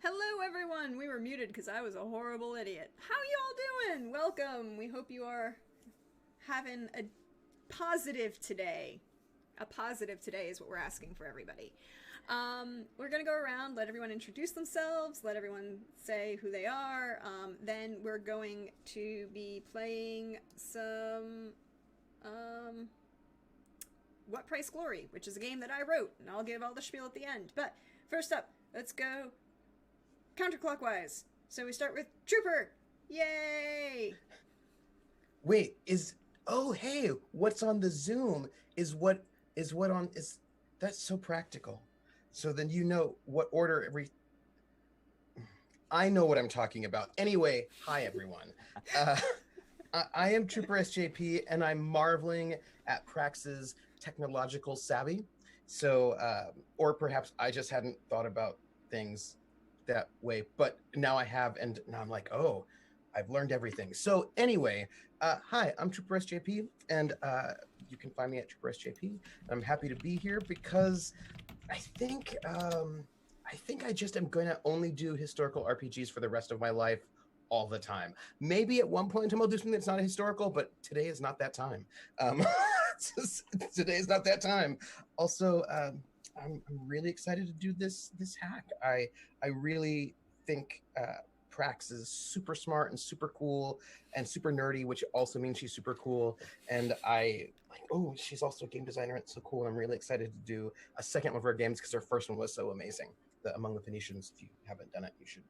Hello, everyone! We were muted because I was a horrible idiot. How y'all doing? Welcome! We hope you are having a positive today. A positive today is what we're asking for everybody. We're gonna go around, let everyone introduce themselves, let everyone say who they are. Then we're going to be playing some What Price Glory, which is a game that I wrote, and I'll give all the spiel at the end. But first up, let's go counterclockwise. So we start with Trooper. Yay! Wait, hey, what's on the Zoom is what on is that's so practical. So then you know what order I know what I'm talking about. Anyway, hi everyone. I am Trooper SJP and I'm marveling at Prax's technological savvy. So or perhaps I just hadn't thought about things that way, but now I have, and now I'm like, oh, I've learned everything. So anyway, hi, I'm Trooper SJP, and you can find me at Trooper SJP. I'm happy to be here because I think I just am going to only do historical RPGs for the rest of my life, all the time. Maybe at one point in time I'll do something that's not historical, but today is not that time. Today is not that time. Also, I'm really excited to do this hack. I really think Prax is super smart and super cool and super nerdy, which also means she's super cool. And she's also a game designer. It's so cool. And I'm really excited to do a second one of her games because her first one was so amazing. The Among the Phoenicians. If you haven't done it, you should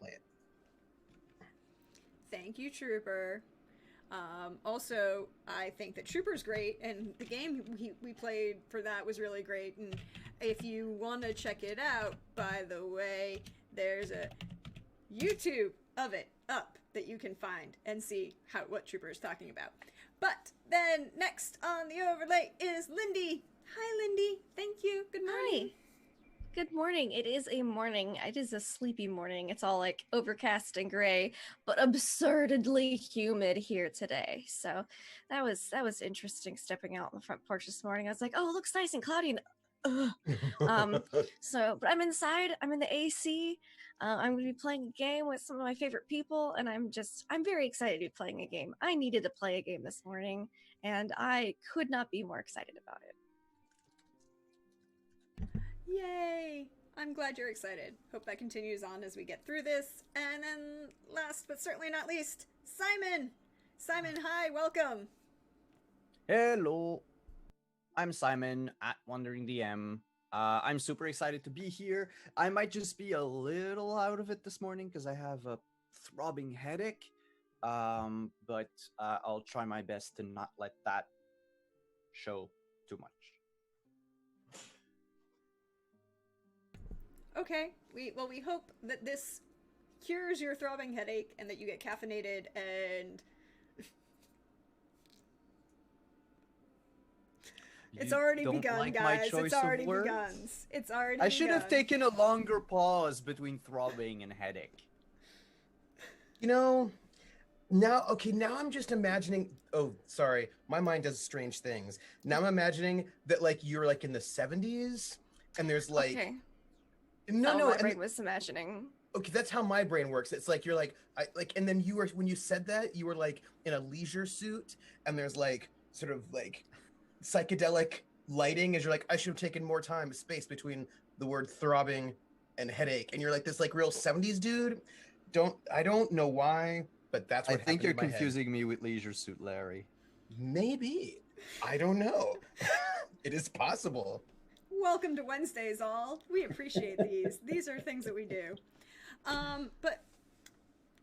play it. Thank you, Trooper. Also, I think that Trooper's great, and the game we played for that was really great. And if you want to check it out, by the way, there's a YouTube of it up that you can find and see what Trooper is talking about. But then next on the overlay is Lindy. Hi, Lindy. Thank you. Good morning. Hi. Good morning. It is a morning. It is a sleepy morning. It's all like overcast and gray, but absurdly humid here today. So that was interesting stepping out on the front porch this morning. I was like, oh, it looks nice and cloudy. And, but I'm inside. I'm in the AC. I'm going to be playing a game with some of my favorite people, and I'm very excited to be playing a game. I needed to play a game this morning, and I could not be more excited about it. Yay! I'm glad you're excited. Hope that continues on as we get through this. And then last but certainly not least, Simon! Simon, hi, welcome! Hello! I'm Simon at Wandering DM. I'm super excited to be here. I might just be a little out of it this morning because I have a throbbing headache. But I'll try my best to not let that show too much. Okay, we hope that this cures your throbbing headache and that you get caffeinated and it's already begun, guys. It's already begun. It's already begun. I should have taken a longer pause between throbbing and headache. You know, now I'm just imagining, oh, sorry, my mind does strange things. Now I'm imagining that like you're like in the 70s and there's like okay. No, my brain was imagining. Okay, that's how my brain works. It's like you're like and then you were, when you said that, you were like in a leisure suit and there's like sort of like psychedelic lighting as you're like, I should have taken more time, space between the word throbbing and headache, and you're like this like real 70s dude. I don't know why, but that's what I think you're confusing me with Leisure Suit Larry. Maybe. I don't know. It is possible. Welcome to Wednesdays, all. We appreciate these. These are things that we do. But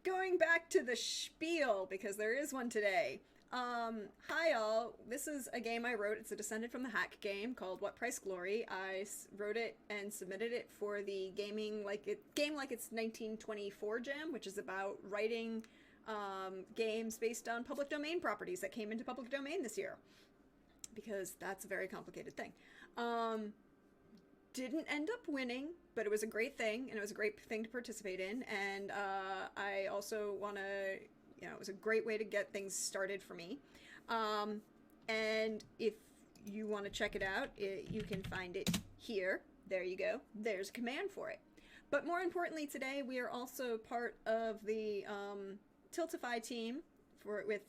going back to the spiel, because there is one today. Hi, all. This is a game I wrote. It's a Descended from the Hack game called What Price Glory. I wrote it and submitted it for the Game Like It's 1924 Jam, which is about writing games based on public domain properties that came into public domain this year. Because that's a very complicated thing. Didn't end up winning, but it was a great thing, and it was a great thing to participate in, and I also want to, it was a great way to get things started for me. And if you want to check it out, you can find it here. There you go. There's a command for it. But more importantly, today we are also part of the Tiltify team with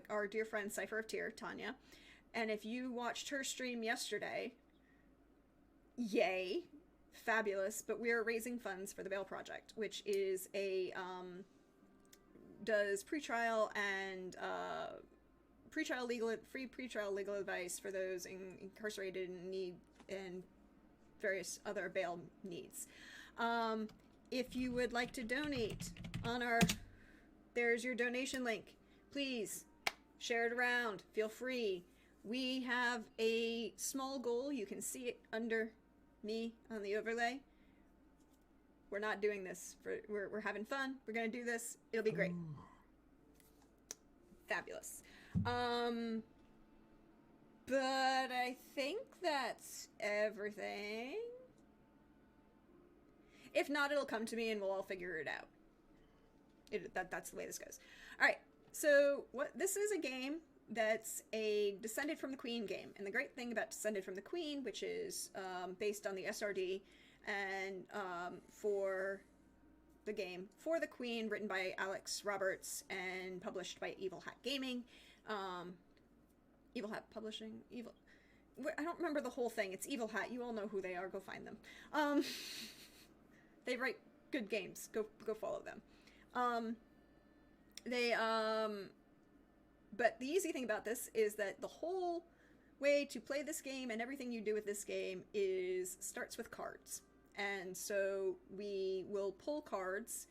our dear friend Cypher of Tyr, Tanya. And if you watched her stream yesterday, yay, fabulous. But we are raising funds for the Bail Project, which is does pretrial and free pretrial legal advice for those incarcerated in need and various other bail needs. If you would like to donate there's your donation link. Please share it around. Feel free. We have a small goal. You can see it under me on the overlay. We're not doing this. We're having fun. We're going to do this. It'll be great. Ooh. Fabulous. But I think that's everything. If not, it'll come to me and we'll all figure it out. That's the way this goes. All right. So this is a game that's a Descended from the Queen game. And the great thing about Descended from the Queen, which is based on the SRD, and for the game For the Queen, written by Alex Roberts and published by Evil Hat Gaming. Evil Hat Publishing? I don't remember the whole thing. It's Evil Hat. You all know who they are. Go find them. They write good games. Go follow them. But the easy thing about this is that the whole way to play this game and everything you do with this game starts with cards. And so we will pull cards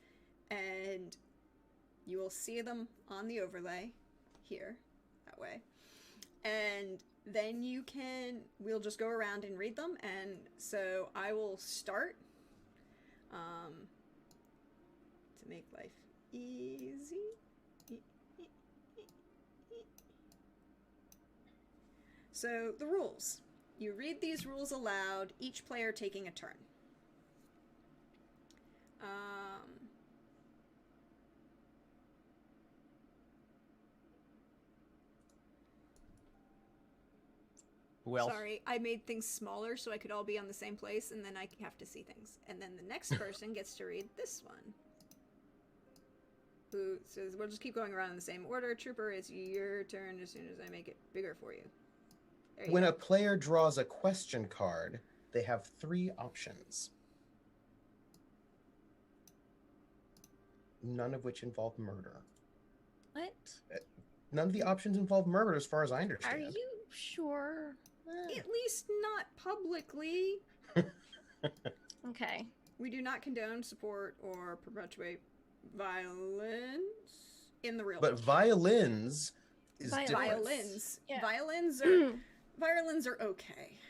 and you will see them on the overlay here, that way. And then we'll just go around and read them. And so I will start to make life easy. So the rules. You read these rules aloud, each player taking a turn. Who else? Sorry, I made things smaller so I could all be on the same place, and then I have to see things. And then the next person gets to read this one. Who says, we'll just keep going around in the same order. Trooper, it's your turn as soon as I make it bigger for you. When a player draws a question card, they have 3 options. None of which involve murder. What? None of the options involve murder as far as I understand. Are you sure? At least not publicly. Okay. We do not condone, support, or perpetuate violence in the real world. But violins is different. Violins. Yeah. Violins are okay,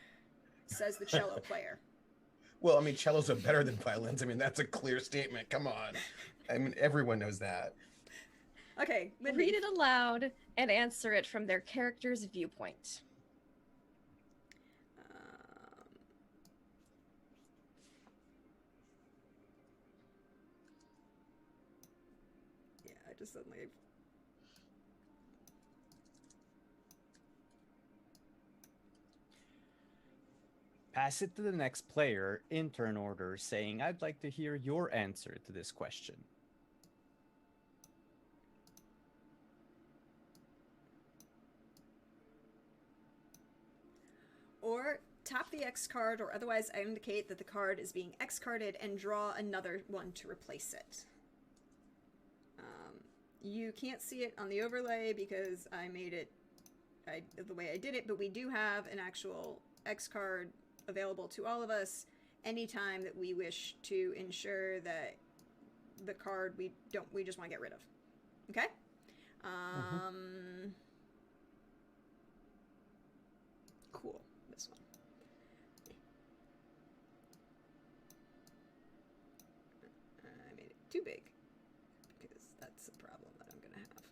says the cello player. Well, I mean, cellos are better than violins. I mean, that's a clear statement. Come on. I mean, everyone knows that. Okay, Lindy. Read it aloud and answer it from their character's viewpoint. Yeah, I just suddenly... Pass it to the next player in turn order, saying, I'd like to hear your answer to this question. Or tap the X card or otherwise indicate that the card is being X-carded and draw another one to replace it. You can't see it on the overlay because I made it the way I did it, but we do have an actual X card available to all of us anytime that we wish to ensure that the card we just want to get rid of. Okay? Cool. This one. I made it too big because that's a problem that I'm gonna have.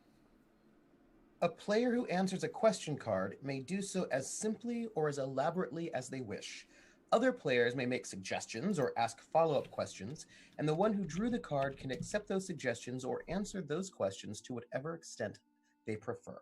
A player who answers a question card may do so as simply or as elaborately as they wish. Other players may make suggestions or ask follow-up questions, and the one who drew the card can accept those suggestions or answer those questions to whatever extent they prefer.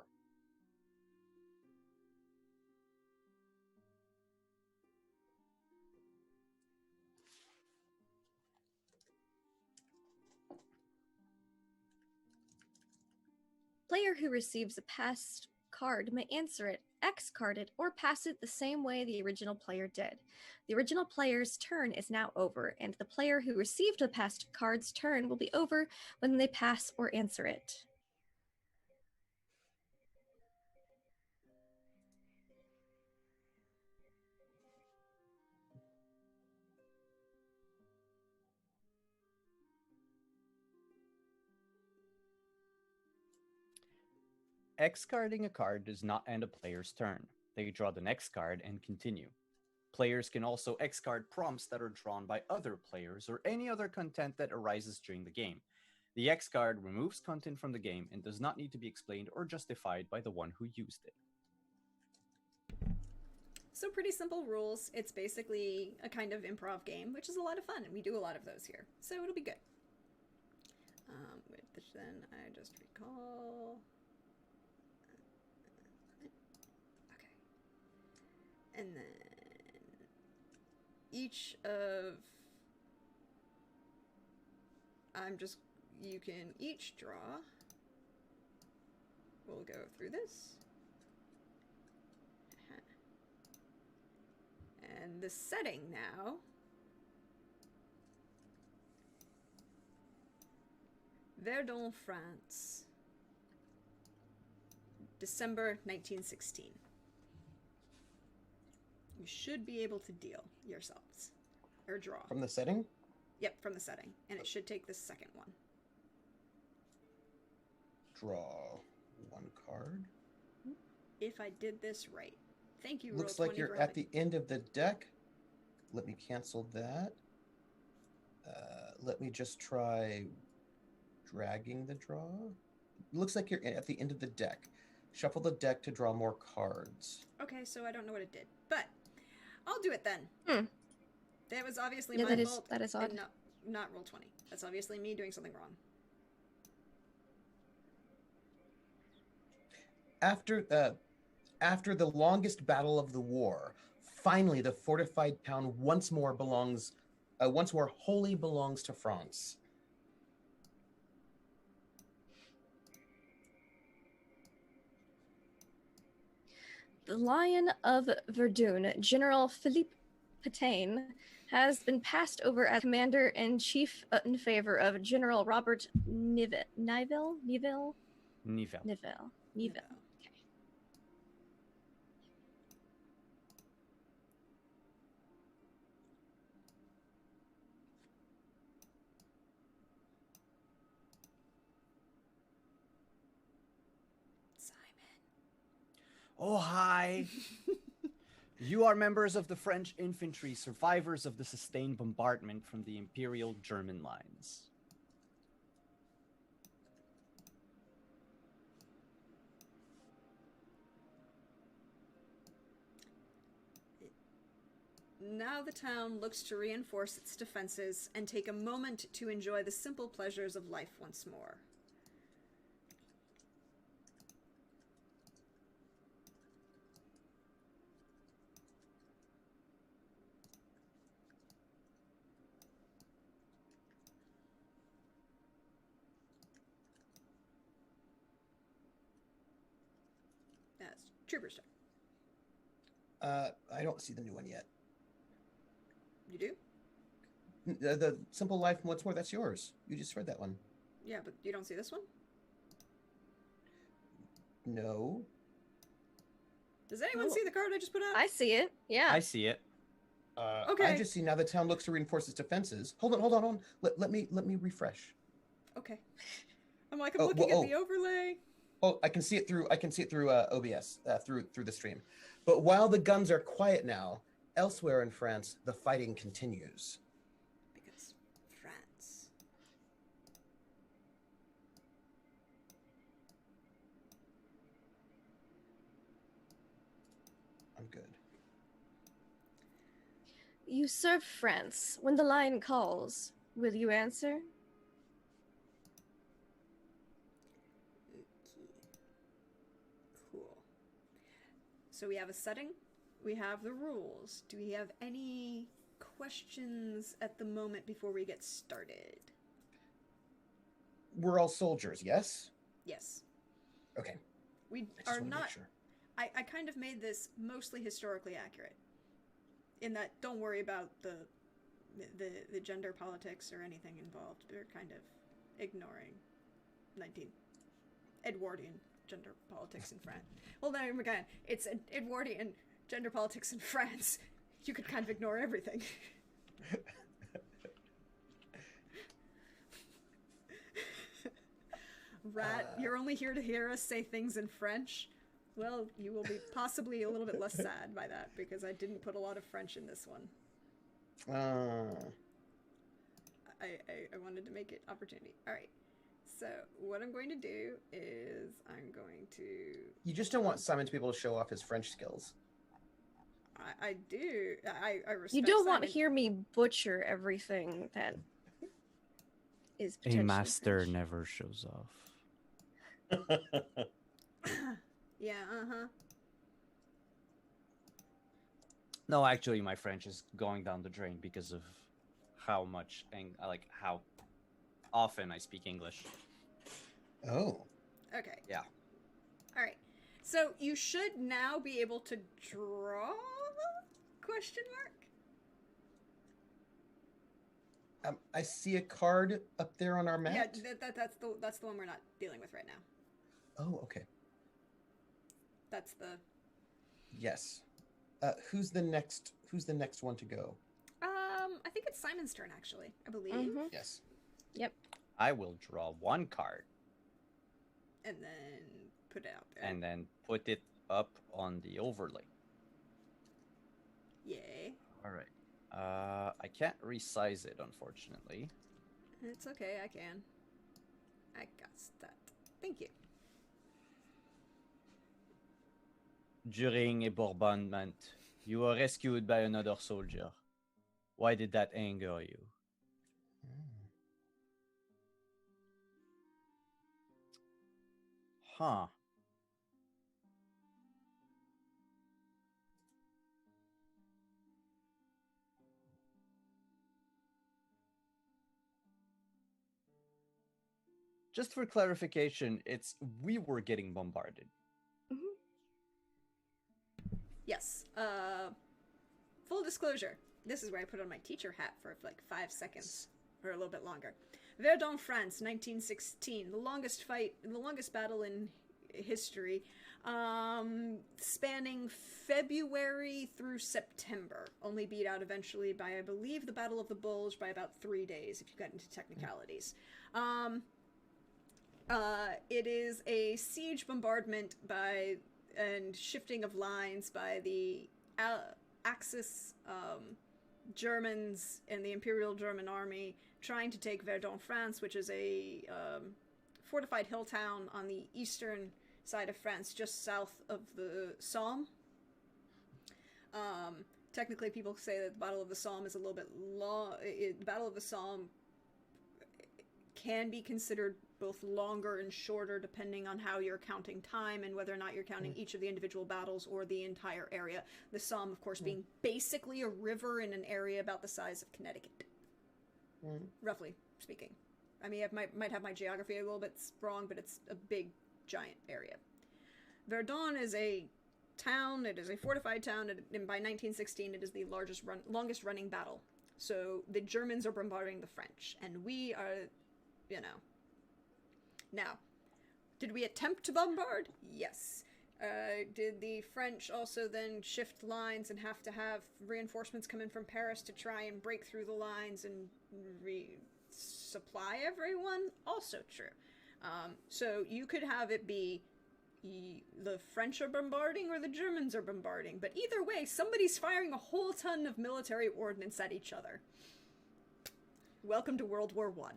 Player who receives a passed card may answer it, X-card it, or pass it the same way the original player did. The original player's turn is now over, and the player who received the passed card's turn will be over when they pass or answer it. X-carding a card does not end a player's turn. They draw the next card and continue. Players can also X-card prompts that are drawn by other players or any other content that arises during the game. The X-card removes content from the game and does not need to be explained or justified by the one who used it. So pretty simple rules. It's basically a kind of improv game, which is a lot of fun, and we do a lot of those here. So it'll be good. Which then I just recall... And then each of, you can each draw. We'll go through this. And the setting now. Verdun, France. December 1916. You should be able to deal yourselves. Or draw. From the setting? Yep, from the setting. And it should take the second one. Draw one card. If I did this right. Thank you, Looks Roll20 like you're for at helping. the end of the deck. Let me cancel that. Let me just try dragging the draw. Looks like you're at the end of the deck. Shuffle the deck to draw more cards. Okay, so I don't know what it did. But I'll do it then. That was obviously Yeah, my fault. that is odd. And not Roll20. That's obviously me doing something wrong. After the longest battle of the war, finally the fortified town once more wholly belongs to France. The Lion of Verdun, General Philippe Pétain, has been passed over as commander-in-chief in favor of General Robert Nivelle. Nivelle. Okay. Oh, hi. You are members of the French infantry, survivors of the sustained bombardment from the Imperial German lines. Now the town looks to reinforce its defenses and take a moment to enjoy the simple pleasures of life once more. That's Trooper's turn. I don't see the new one yet. You do? The Simple Life once more, that's yours. You just read that one. Yeah, but you don't see this one? No. Does anyone see the card I just put out? I see it. Yeah. I see it. Okay. I just see now the town looks to reinforce its defenses. Hold on. Let me refresh. Okay. I'm looking at the overlay. Oh, I can see it through OBS through the stream. But while the guns are quiet now, elsewhere in France, the fighting continues. Because France. I'm good. You serve France. When the lion calls, will you answer? Cool. So we have a setting. We have the rules. Do we have any questions at the moment before we get started? We're all soldiers, yes? Yes. Okay. We I just are want to not. make sure. I kind of made this mostly historically accurate. In that, don't worry about the gender politics or anything involved. We're kind of ignoring 19 Edwardian gender politics in France. Well, then again, it's Edwardian gender politics in France. You could kind of ignore everything. Rat, you're only here to hear us say things in French. Well, you will be possibly a little bit less sad by that because I didn't put a lot of French in this one. I wanted to make it opportunity. All right. So what I'm going to do is I'm going to... You just don't want Simon to be able to show off his French skills. I do. I respect You don't want to Simon. hear me butcher everything that is A potentially master French. never shows off. Yeah, uh-huh. No, actually, my French is going down the drain because of how much how often I speak English. Oh. Okay. Yeah. All right. So you should now be able to draw? Question mark? I see a card up there on our map. Yeah, that's the one we're not dealing with right now. Oh, okay. That's the... Yes. Who's the next one to go? I think it's Simon's turn, actually. I believe. Mhm. Yes. Yep. I will draw one card And then put it out there. and then put it up on the overlay. Yay. All right. I can't resize it, unfortunately. It's okay, I can. I got that. Thank you. During a bombardment, you were rescued by another soldier. Why did that anger you? Huh. Just for clarification, it's we were getting bombarded. Yes. Full disclosure. This is where I put on my teacher hat for like 5 seconds. Or a little bit longer. Verdun, France, 1916. The longest battle in history. Spanning February through September. Only beat out eventually by, I believe, the Battle of the Bulge by about 3 days, if you get into technicalities. It is a siege bombardment and shifting of lines by the Axis Germans and the Imperial German Army trying to take Verdun, France, which is a fortified hill town on the eastern side of France, just south of the Somme. Technically, people say that the Battle of the Somme is a little bit long. The Battle of the Somme can be considered both longer and shorter depending on how you're counting time and whether or not you're counting each of the individual battles or the entire area. The Somme, of course, being basically a river in an area about the size of Connecticut, roughly speaking. I mean, I might have my geography a little bit wrong, but it's a big, giant area. Verdun is a town. It is a fortified town, and by 1916, it is the longest running battle. So the Germans are bombarding the French, and we are, you know. Now, did we attempt to bombard? Yes. Did the French also then shift lines and have to have reinforcements come in from Paris to try and break through the lines and resupply everyone? Also true. So you could have it be the French are bombarding or the Germans are bombarding, but either way, somebody's firing a whole ton of military ordnance at each other. Welcome to World War I.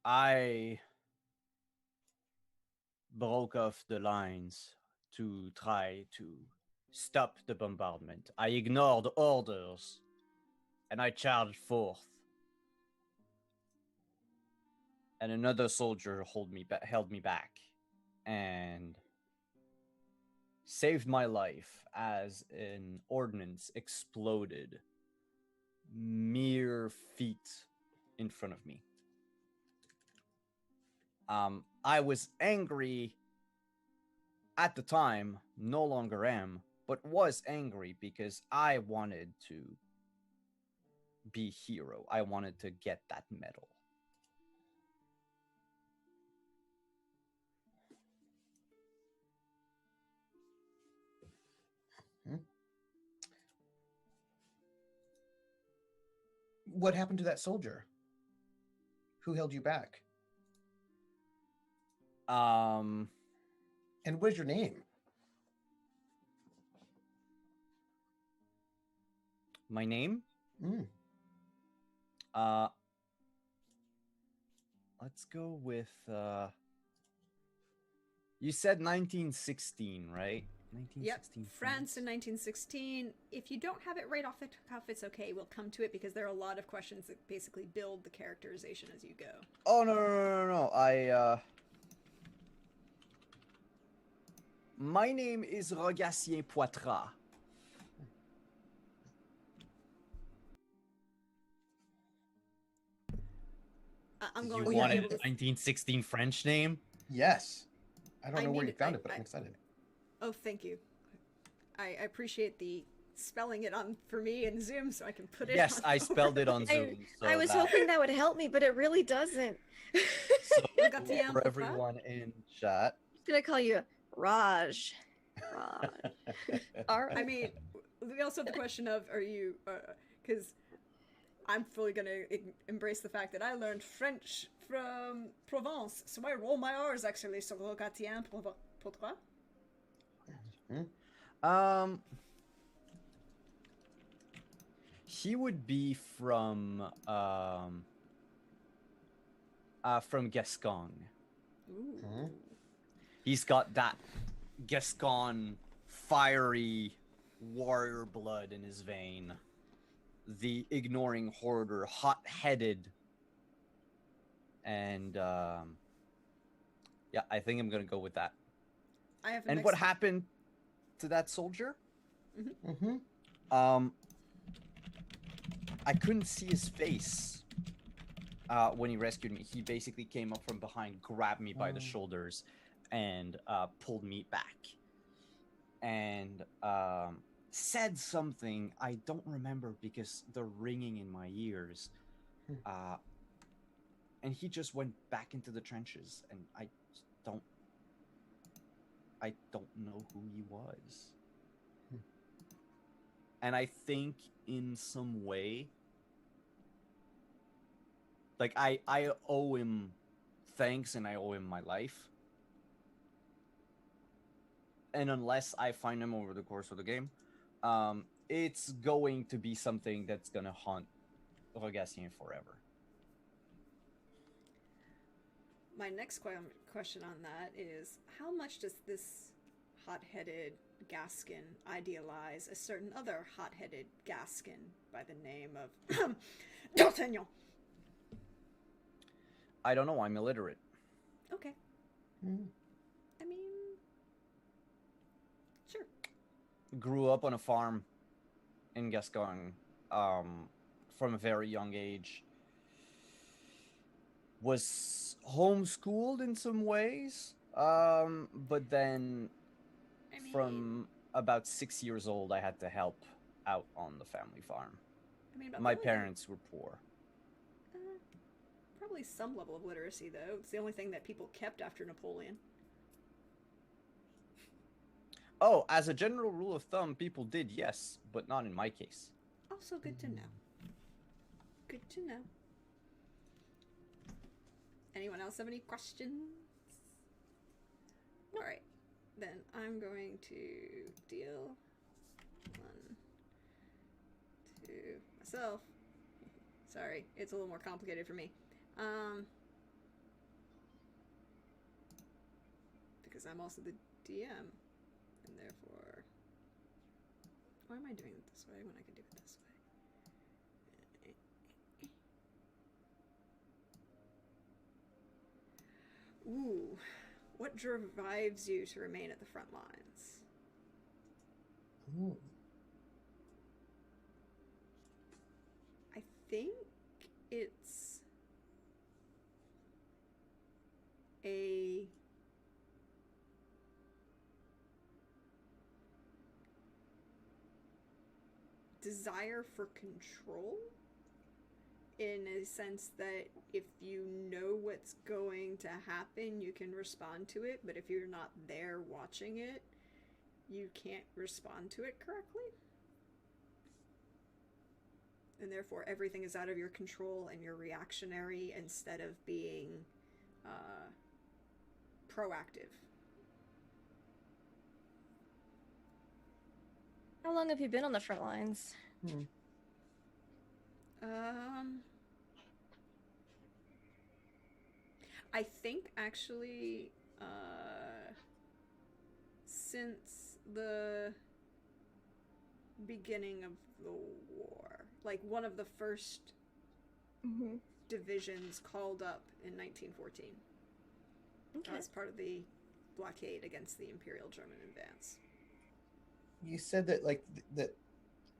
I broke off the lines to try to stop the bombardment. I ignored orders and I charged forth. And another soldier held me back. And saved my life as an ordnance exploded mere feet in front of me. I was angry at the time, no longer am, but was angry because I wanted to be hero. I wanted to get that medal. What happened to that soldier? Who held you back? And what is your name? My name? Mm. Let's go with you said 1916, right? 1916. Yep, France in 1916. If you don't have it right off the cuff, it's okay. We'll come to it because there are a lot of questions that basically build the characterization as you go. Oh, no. My name is Rogatien Poitras. I'm You going to wanted be able a to... 1916 French name? Yes. I don't know where you needed- found it, but I'm excited. Oh, thank you. I appreciate the spelling it on for me in Zoom so I can put it Yes, on I spelled it on I, Zoom. So I was hoping that would help me, but it really doesn't. So Rogatien for Poitras? everyone in chat. I'm gonna call you Raj. Raj. I mean, we also have the question of, are you, because I'm fully going to embrace the fact that I learned French from Provence, so I roll my R's actually, so Rogatien Poitras. He would be from Gascon. Ooh. He's got that Gascon fiery warrior blood in his vein. The ignoring hoarder, hot-headed. And yeah, I think I'm gonna go with that. I have And what happened to that soldier? Mm-hmm. I couldn't see his face when he rescued me. He basically came up from behind, grabbed me by the shoulders, and pulled me back. And said something I don't remember because they're ringing in my ears. And he just went back into the trenches, and I don't know who he was. And I think in some way, like I owe him thanks and I owe him my life. And unless I find him over the course of the game, it's going to be something that's gonna haunt Rogatien forever. My next question on that is, how much does this hot-headed Gascon idealize a certain other hot-headed Gascon by the name of D'Artagnan? I don't know, I'm illiterate. Okay. I mean, sure. Grew up on a farm in Gascon from a very young age. Was homeschooled in some ways, but then from about 6 years old, I had to help out on the family farm. My parents were poor. Probably some level of literacy, though. It's the only thing that people kept after Napoleon. Oh, as a general rule of thumb, people did, yes, but not in my case. Also good to know. Good to know. Anyone else have any questions? Alright. Then I'm going to deal 1 to myself. Sorry, it's a little more complicated for me. Because I'm also the DM, and therefore... Why am I doing it this way when I can do it this way? Ooh, what drives you to remain at the front lines? Ooh. I think it's a desire for control, in a sense that if you know what's going to happen, you can respond to it, but if you're not there watching it, you can't respond to it correctly. And therefore, everything is out of your control and you're reactionary instead of being proactive. How long have you been on the front lines? I think actually since the beginning of the war, like one of the first divisions called up in 1914 as part of the blockade against the Imperial German advance. You said that that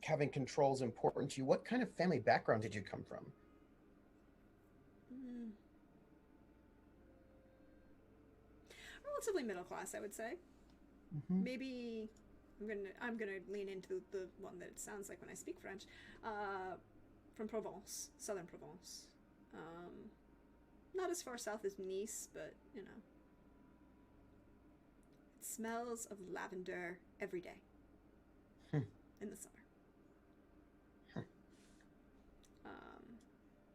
having control is important to you. What kind of family background did you come from? Relatively middle class, I would say. Mm-hmm. Maybe I'm gonna lean into the one that it sounds like when I speak French. From Provence, southern Provence. Not as far south as Nice, but you know. It smells of lavender every day. In the summer. I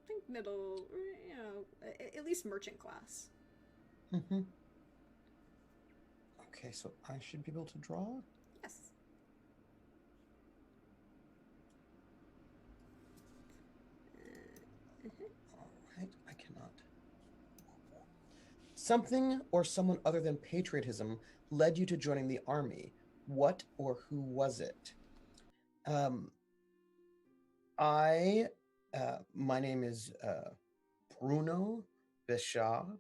think middle, you know, at least merchant class. Okay, so I should be able to draw? Yes. All right, I cannot. Something or someone other than patriotism led you to joining the army. What or who was it? My name is Bruno Bichat,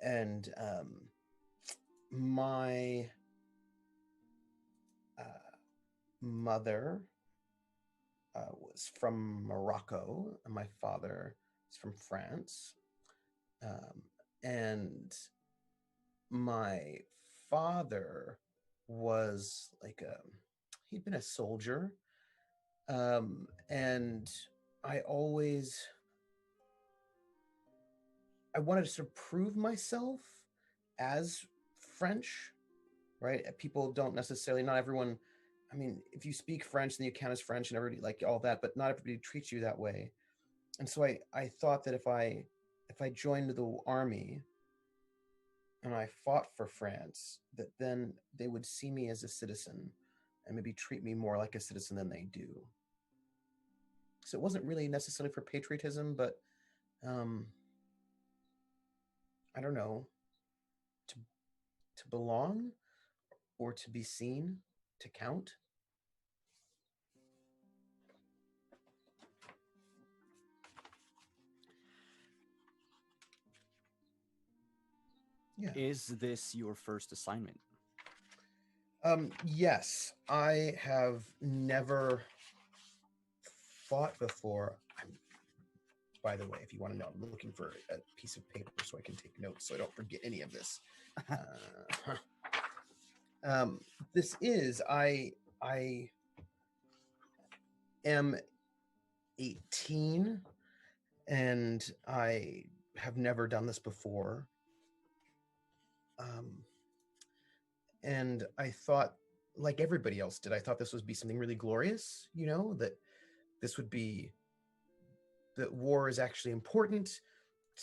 and my mother was from Morocco, and my father is from France. And my father was he'd been a soldier. And I wanted to sort of prove myself as French, right? People don't necessarily, not everyone, I mean, if you speak French, then you count as French and everybody, like all that, but not everybody treats you that way. And so I thought that if I joined the army and I fought for France, that then they would see me as a citizen and maybe treat me more like a citizen than they do. So it wasn't really necessarily for patriotism, but I don't know, to belong or to be seen, to count. Yeah. Is this your first assignment? Yes, I have never fought before. By the way, if you want to know, I'm looking for a piece of paper so I can take notes so I don't forget any of this. This is, I am 18 and I have never done this before. And I thought, like everybody else did, I thought this would be something really glorious, you know, that this would be, that war is actually important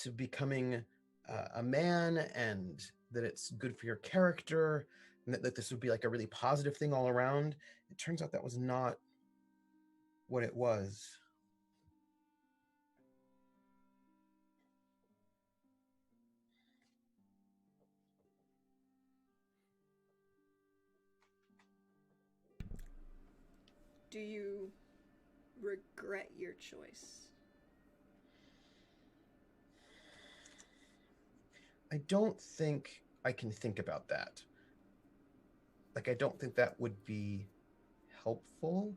to becoming a man, and that it's good for your character, and that this would be like a really positive thing all around. It turns out that was not what it was. Do you regret your choice? I don't think I can think about that. Like, I don't think that would be helpful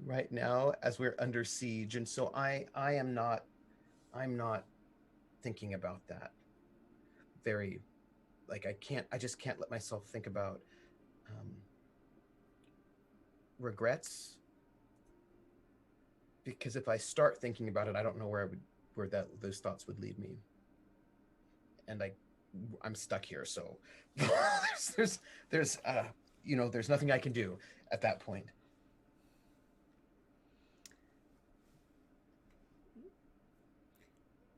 right now as we're under siege, and so I'm not thinking about that very, like, I just can't let myself think about regrets, because if I start thinking about it, I don't know where those thoughts would lead me, and I'm stuck here. So there's there's nothing I can do at that point.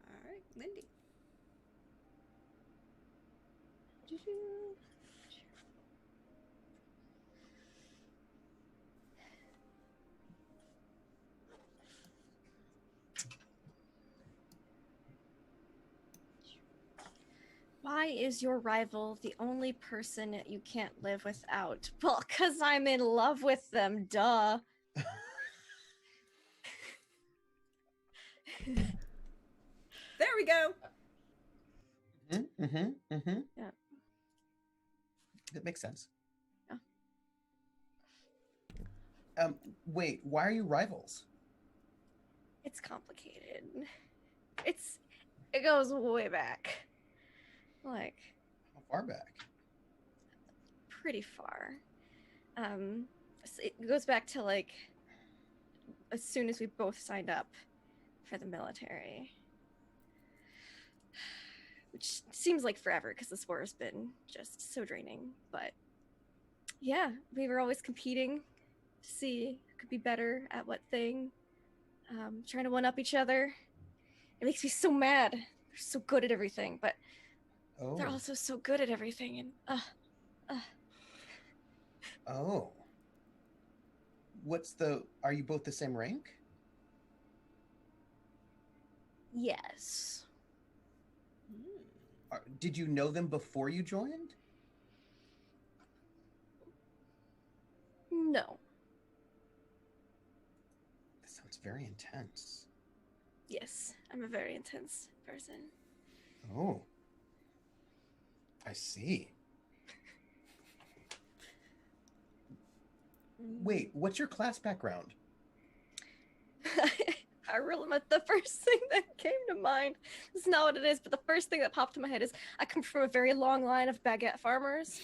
All right, Lindy. Why is your rival the only person you can't live without? Well, because I'm in love with them, duh. There we go. Yeah. That makes sense. Yeah. Wait, why are you rivals? It's complicated. It goes way back. Like, How far back? pretty far. It goes back to like as soon as we both signed up for the military, which seems like forever because this war has been just so draining. But yeah, we were always competing to see who could be better at what thing, trying to one up each other. It makes me so mad. They're so good at everything, but they're also so good at everything, and Oh. Are you both the same rank? yes. Did you know them before you joined? No. That sounds very intense. Yes, I'm a very intense person. Oh. I see. Wait, what's your class background? The first thing that came to mind is not what it is, but the first thing that popped in my head is I come from a very long line of baguette farmers.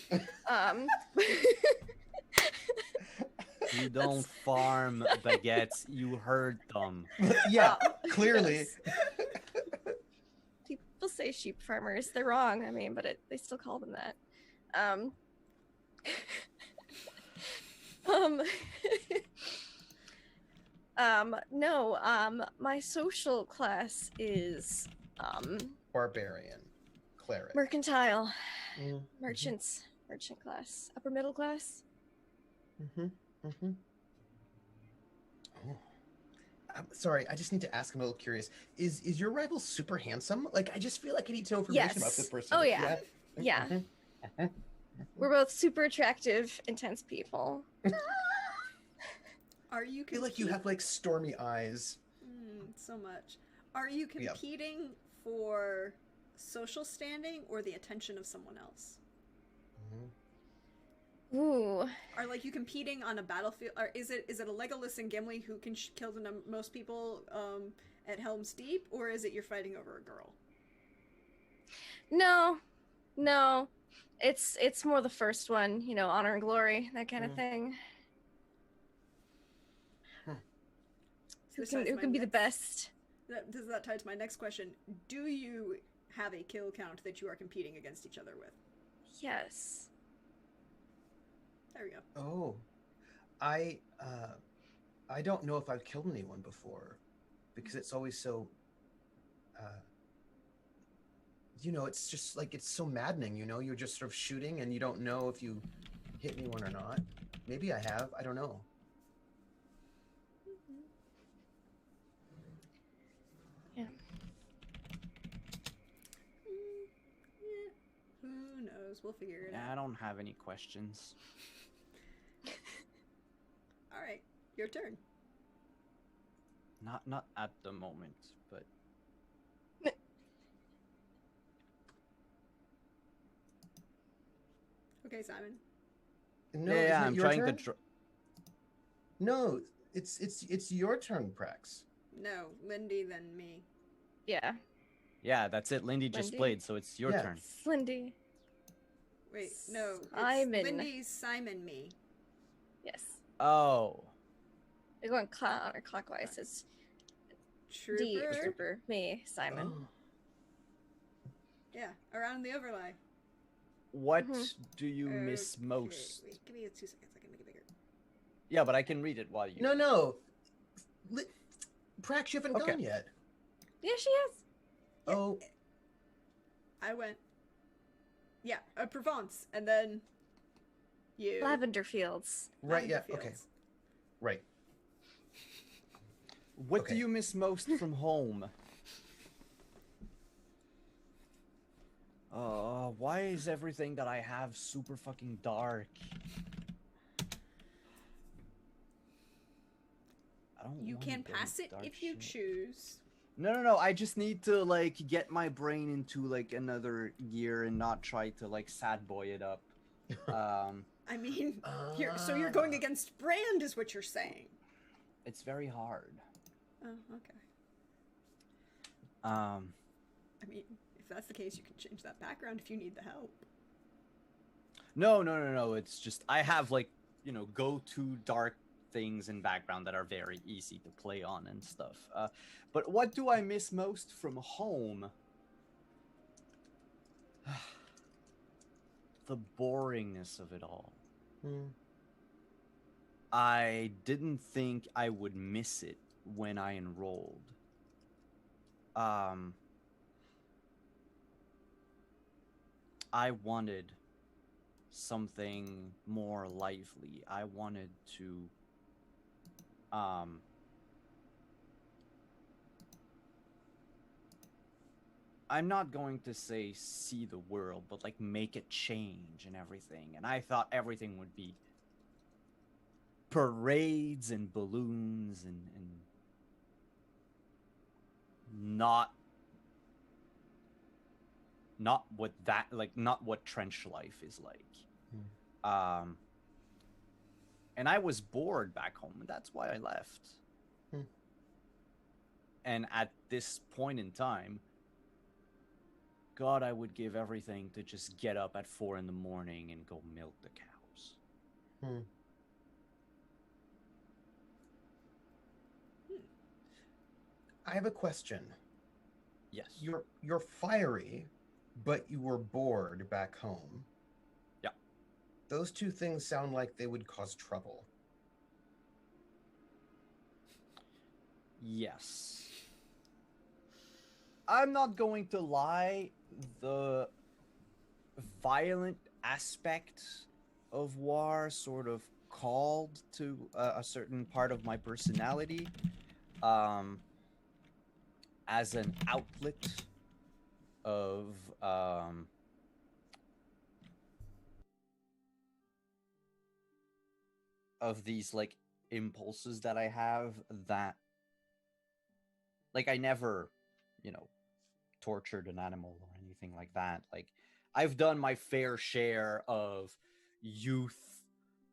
You don't farm baguettes, you herd them. Yeah, clearly. Yes. People say sheep farmers. They're wrong, I mean, but they still call them that. No, my social class is Barbarian. Cleric. mercantile. Merchant class. Upper middle class. Oh. I'm sorry, I just need to ask. I'm a little curious. Is your rival super handsome? Like, I just feel like I need to know information about this person. Oh yeah. Yeah. We're both super attractive, intense people. Are you I feel like you have like stormy eyes. So much. Are you competing for social standing or the attention of someone else? Ooh. Are like you competing on a battlefield? Or is it a Legolas and Gimli who can kill the most people at Helm's Deep, or is it you're fighting over a girl? No. It's more the first one, you know, honor and glory, that kind of thing. Who can be the best? Does that tie to my next question? Do you have a kill count that you are competing against each other with? Yes. There we go. Oh, I don't know if I've killed anyone before, because it's always so, it's just like, it's so maddening, you're just sort of shooting and you don't know if you hit anyone or not. Maybe I have, I don't know. Yeah. Who knows? We'll figure it out. I don't have any questions. All right, your turn. Not at the moment, but Okay, Simon. No, yeah, isn't it I'm your trying turn? to. No, it's your turn, Prax. No, Lindy, then me. Yeah, Yeah, that's it. Lindy just Lindy. played, so it's your Yeah. turn. Slindy. Wait, no, Simon. it's Lindy, Simon, me. Yes. Oh. We're going counterclockwise. It's D, Trooper. Trooper, me, Simon. Oh. Yeah, around the overlay. What Mhm. do you miss Okay, most? Wait, give me 2 seconds. I can make it bigger. Yeah, but I can read it while you. No. Prax, you haven't Okay. gone yet. Yeah, she is. Yeah. Oh, I went. Yeah, Provence, and then you. Lavender Fields. right. Lavender Yeah. Okay. Fields. Right. What Okay. do you miss most from home? Why is everything that I have super fucking dark? I don't You want can very pass it dark if you shit. choose. No. I just need to like get my brain into like another gear and not try to like sad boy it up. I mean, so you're going against Brand, is what you're saying. It's very hard. Oh, okay. Um, I mean, if that's the case, you can change that background if you need the help. no. It's just I have like, go-to dark things in background that are very easy to play on and stuff. But what do I miss most from home? The boringness of it all. Hmm. I didn't think I would miss it when I enrolled. I wanted something more lively. I wanted to I'm not going to say see the world, but like make a change and everything. And I thought everything would be parades and balloons and not what that not what trench life is like. And I was bored back home, and that's why I left. And at this point in time, God, I would give everything to just get up at 4 a.m. and go milk the cows. I have a question. Yes. You're fiery, but you were bored back home. Yeah. Those two things sound like they would cause trouble. Yes. I'm not going to lie, the violent aspect of war sort of called to a certain part of my personality as an outlet of these like impulses that I have that like I never, tortured an animal or anything like that. Like I've done my fair share of youth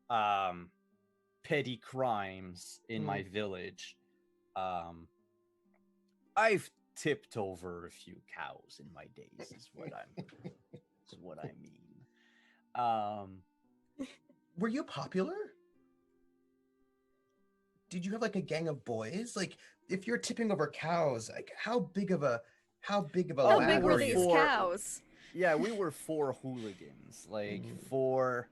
petty crimes in my village. I've tipped over a few cows in my days is what I mean. Were you popular? Did you have like a gang of boys? Like if you're tipping over cows, like how big of a How big ladder were are these you? cows? Yeah, we were 4 hooligans, like four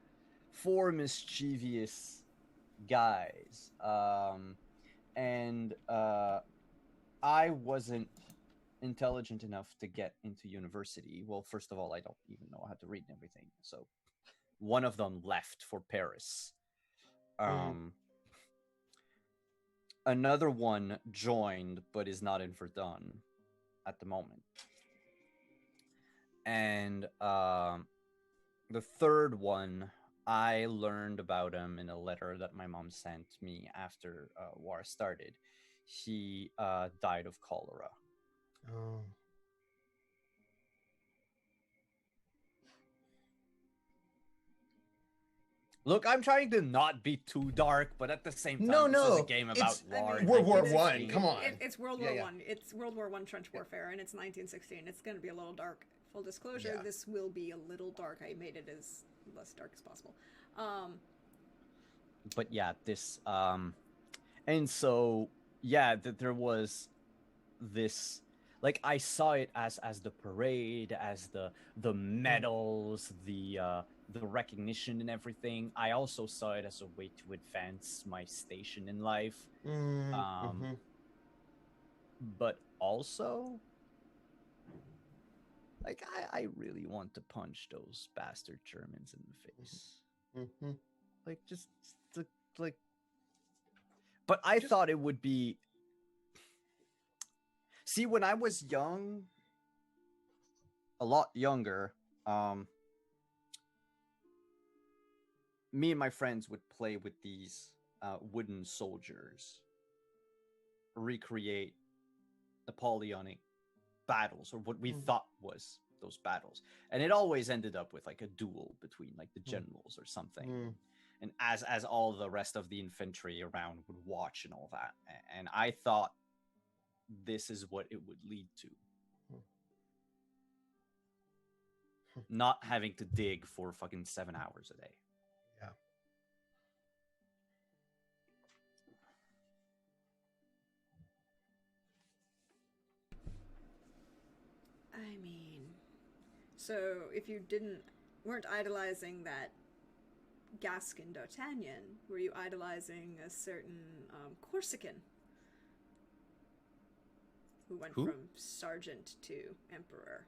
mischievous guys. And I wasn't intelligent enough to get into university. Well, first of all, I don't even know how to read and everything. So one of them left for Paris. Another one joined, but is not in Verdun at the moment. And the third one, I learned about him in a letter that my mom sent me after war started. He died of cholera. Oh. Look, I'm trying to not be too dark, but at the same time, No, this is a no, game it's- about war. I in mean, World War 1916. One. Come on. It's World Yeah, War yeah. One. It's World War One trench warfare, and it's 1916. It's going to be a little dark. Full disclosure, Yeah. this will be a little dark. I made it as less dark as possible. But yeah, this and so yeah, there was this, like, I saw it as the parade, as the medals, the recognition and everything. I also saw it as a way to advance my station in life. Mm-hmm. But also, like, I really want to punch those bastard Germans in the face. Mm-hmm. Like, just to, like, but I thought it would be. See, when I was young, a lot younger, me and my friends would play with these wooden soldiers, recreate Napoleonic battles, or what we thought was those battles, and it always ended up with like a duel between like the generals or something. And as all the rest of the infantry around would watch and all that, and I thought this is what it would lead to. Not having to dig for fucking 7 hours a day. Yeah. I mean, so if you weren't idolizing that Gascon D'Artagnan, were you idolizing a certain Corsican who went from sergeant to emperor?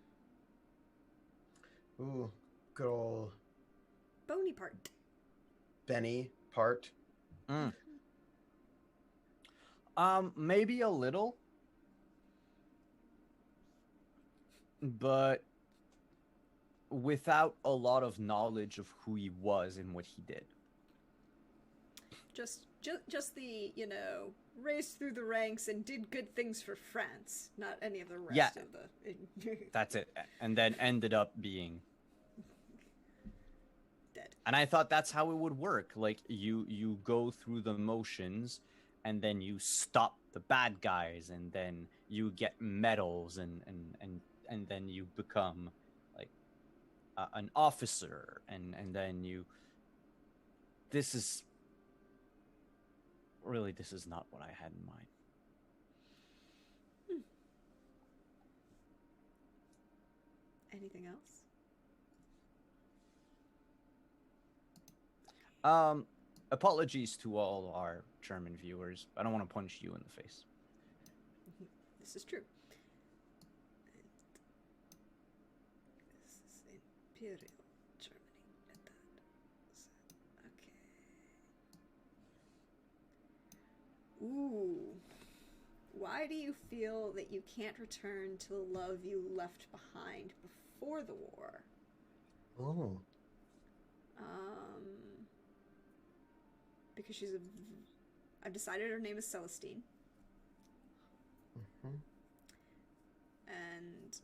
Ooh, good old Bonaparte. Benny Part. Maybe a little, but without a lot of knowledge of who he was and what he did. Just the, raced through the ranks and did good things for France, not any of the rest of the... That's it. And then ended up being dead. And I thought that's how it would work. Like, you go through the motions, and then you stop the bad guys, and then you get medals, and then you become like an officer, and then you. This is not what I had in mind. Anything else? Apologies to all our German viewers. I don't want to punch you in the face. This is true. This is Imperial Germany at that. Okay. Ooh. Why do you feel that you can't return to the love you left behind before the war? Oh. Because I've decided her name is Celestine. Mm-hmm. And,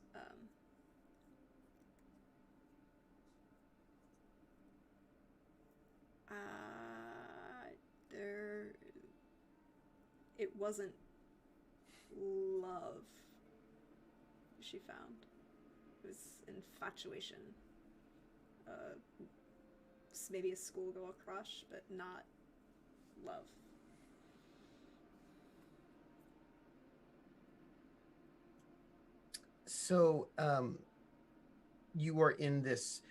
it wasn't love she found. It was infatuation. Maybe a schoolgirl crush, but not love. So, you are in this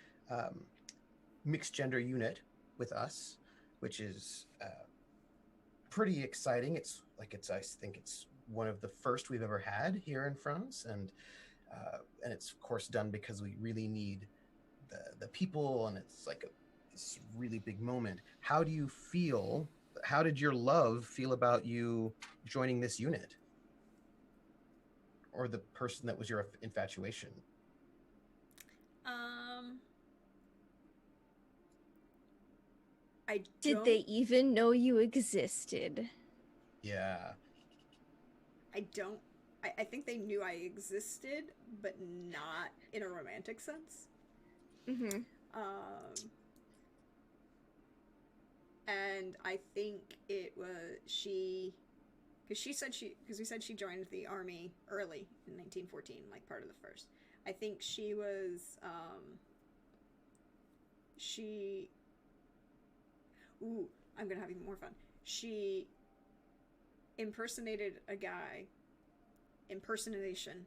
mixed gender unit with us, which is pretty exciting. I think it's one of the first we've ever had here in France, and it's of course done because we really need the people, and it's like this really big moment. How do you feel? How did your love feel about you joining this unit? Or the person that was your infatuation? Did they even know you existed? Yeah. I think they knew I existed, but not in a romantic sense. Mm-hmm. and I think it was she, because we said she joined the army early in 1914, like part of the first. I think she was, she, ooh, I'm gonna have even more fun. She impersonated a guy. Impersonation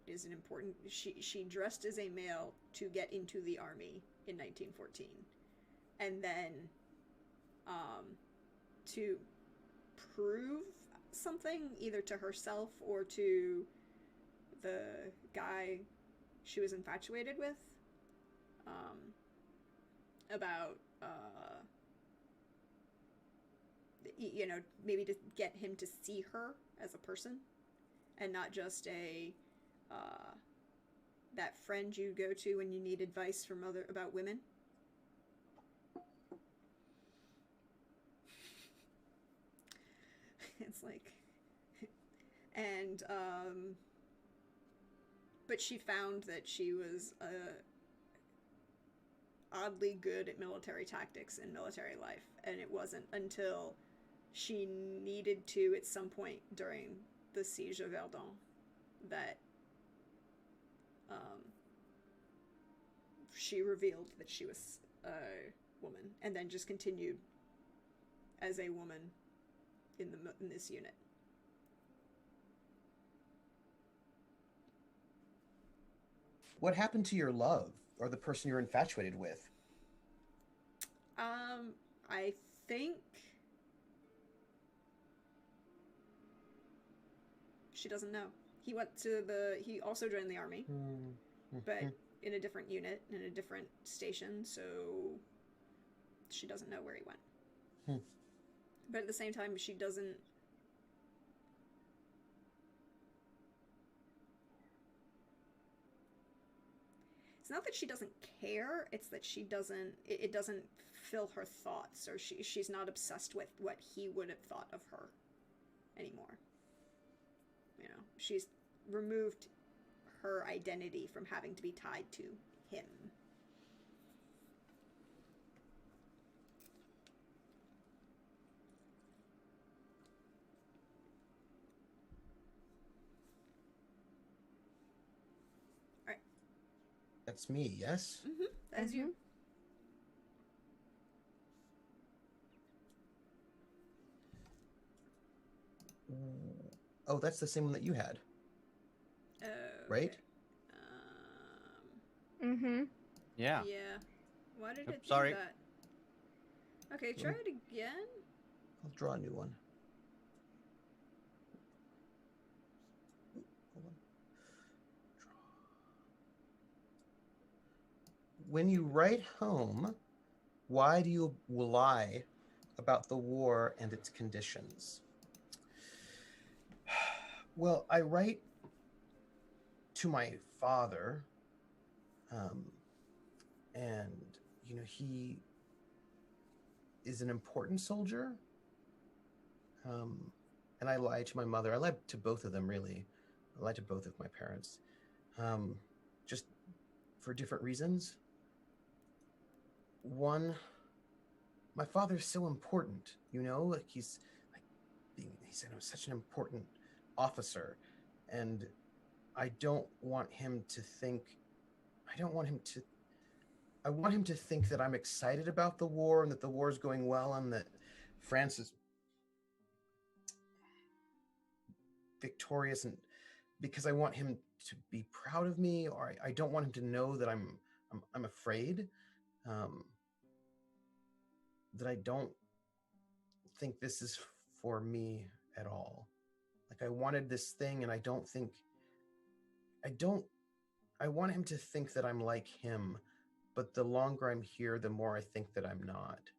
is an important. She dressed as a male to get into the army in 1914, and then, to prove something either to herself or to the guy she was infatuated with, about you know, maybe to get him to see her as a person and not just a that friend you go to when you need advice from other about women. It's like, and but she found that she was oddly good at military tactics and military life, and it wasn't until she needed to at some point during the siege of Verdun that she revealed that she was a woman, and then just continued as a woman in this unit. What happened to your love or the person you're infatuated with? I think she doesn't know. He also joined the army, but in a different unit, in a different station, so she doesn't know where he went. But at the same time, she doesn't... It's not that she doesn't care, it's that she doesn't... It doesn't fill her thoughts, or she's not obsessed with what he would have thought of her anymore. You know, she's removed her identity from having to be tied to him. All right. That's me, yes? Mm-hmm. That's you. Oh, that's the same one that you had. Right? Mm-hmm. Yeah. Yeah. Why did it do Sorry. that? Okay, try it again. I'll draw a new one. Hold on. When you write home, why do you lie about the war and its conditions? Well, I write to my father, and, you know, he is an important soldier, and I lie to my mother. I lie to both of them, really. I lie to both of my parents, just for different reasons. One, my father's so important, you know, like he's such an important officer, and I don't want him to think, I want him to think that I'm excited about the war and that the war is going well and that France is victorious, and because I want him to be proud of me, or I don't want him to know that I'm afraid, that I don't think this is for me at all. Like, I wanted this thing, and I want him to think that I'm like him, but the longer I'm here, the more I think that I'm not.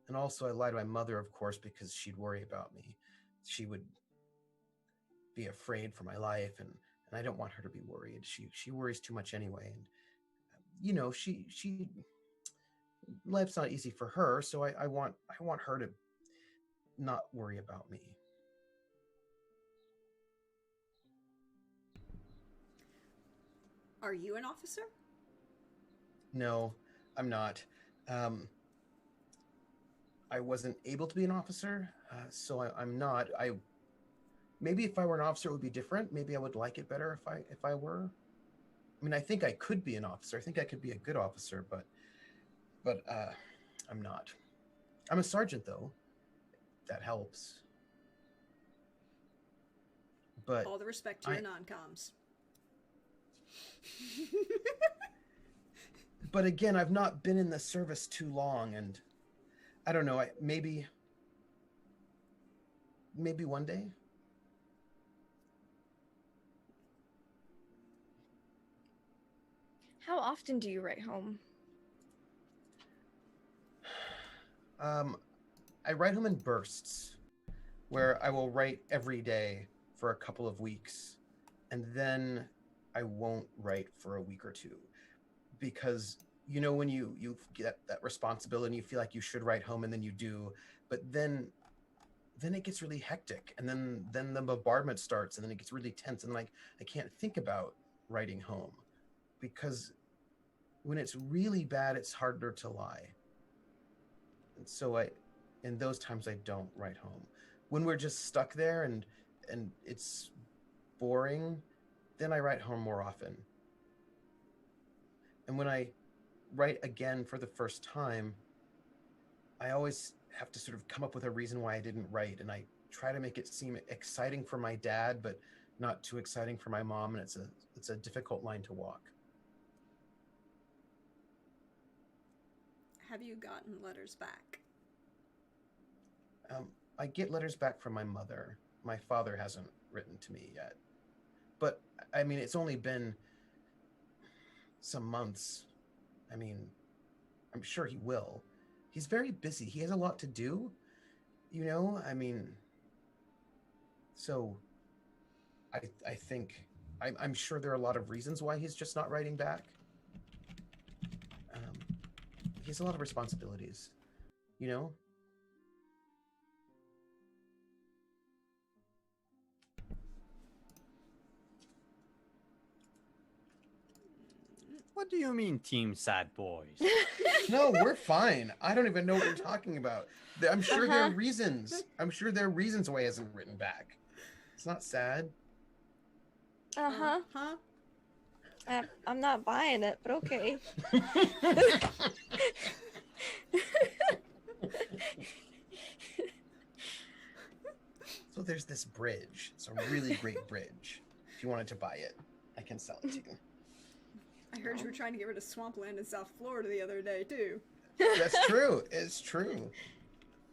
And also I lie to my mother, of course, because she'd worry about me. She would be afraid for my life, and I don't want her to be worried. She worries too much anyway, and you know, she life's not easy for her, so I want her to not worry about me. Are you an officer? No, I'm not. I wasn't able to be an officer, so I'm not. Maybe if I were an officer, it would be different. Maybe I would like it better if I were. I mean, I think I could be an officer. I think I could be a good officer, but I'm not. I'm a sergeant, though. That helps. But All the respect to your non-coms. But again, I've not been in the service too long, and I don't know. Maybe one day. How often do you write home? I write home in bursts, where I will write every day for a couple of weeks, and then I won't write for a week or two, because you know when you get that responsibility and you feel like you should write home, and then you do, but then it gets really hectic, and then the bombardment starts, and then it gets really tense, and like I can't think about writing home, because when it's really bad, it's harder to lie. And so in those times, I don't write home. When we're just stuck there and it's boring, then I write home more often. And when I write again for the first time, I always have to sort of come up with a reason why I didn't write, and I try to make it seem exciting for my dad, but not too exciting for my mom, and it's a difficult line to walk. Have you gotten letters back? I get letters back from my mother. My father hasn't written to me yet. But, I mean, it's only been some months. I mean, I'm sure he will. He's very busy. He has a lot to do, you know? I mean, so I think, I'm sure there are a lot of reasons why he's just not writing back. He has a lot of responsibilities, you know? What do you mean, Team Sad Boys? No, we're fine. I don't even know what you're talking about. I'm sure there are reasons. I'm sure there are reasons why he hasn't written back. It's not sad. Uh-huh. I'm not buying it, but okay. So there's this bridge. It's a really great bridge. If you wanted to buy it, I can sell it to you. I heard you were trying to get rid of swampland in South Florida the other day, too. That's true. It's true.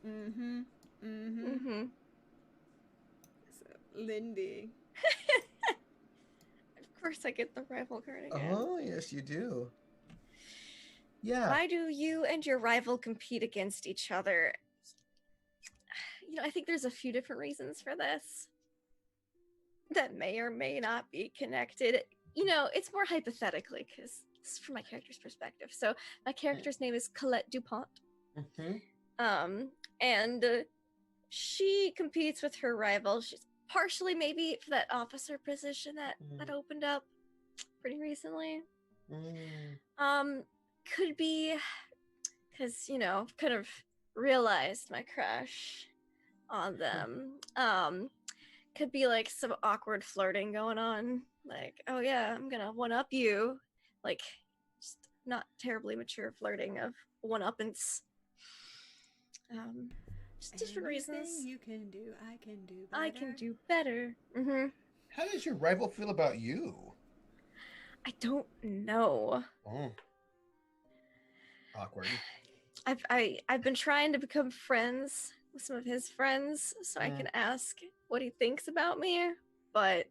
Mm-hmm. Mm-hmm. Mm-hmm. So, Lindy. Of course I get the rival card again. Oh, yes, you do. Yeah. Why do you and your rival compete against each other? You know, I think there's a few different reasons for this that may or may not be connected. You know, it's more hypothetically, because this is from my character's perspective. So my character's name is Colette DuPont. Mm-hmm. And she competes with her rival. She's partially maybe for that officer position that opened up pretty recently. Could be because, you know, kind of realized my crush on them. Could be like some awkward flirting going on. Like, oh yeah, I'm gonna one-up you. Like, just not terribly mature flirting of one-uppance. Just different reasons. You can do, I can do better. I can do better. Mm-hmm. How does your rival feel about you? I don't know. Oh. Awkward. I've been trying to become friends with some of his friends so I can ask what he thinks about me, but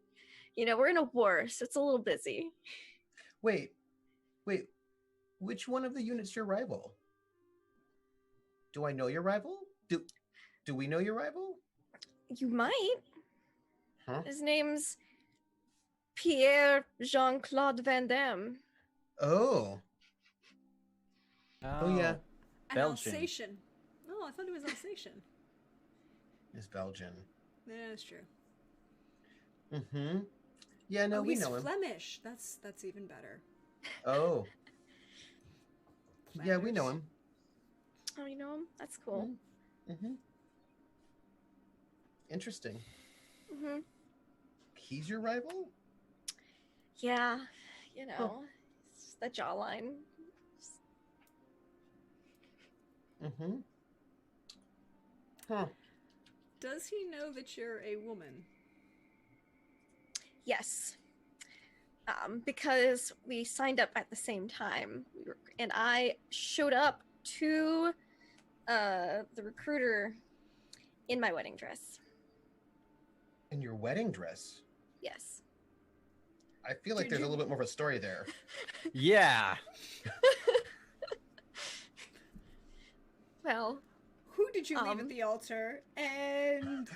you know, we're in a war, so it's a little busy. Wait, which one of the units your rival? Do I know your rival? Do we know your rival? You might. Huh? His name's Pierre Jean-Claude Van Damme. Oh. Oh yeah. An Belgian. Alsatian. Oh, I thought it was Alsatian. It's Belgian. Yeah, that's true. Mm-hmm. Yeah, no, we he's know him. Flemish. That's even better. Oh. Yeah, we know him. Oh, you know him? That's cool. Mm-hmm. Interesting. Hmm. He's your rival? Yeah, Huh. it's just the jawline. Mm-hmm. Huh. Does he know that you're a woman? Yes. Because we signed up at the same time, and I showed up to the recruiter in my wedding dress. In your wedding dress? Yes. I feel like Did there's a you- little bit more of a story there. Yeah. Well, Who did you leave at the altar? And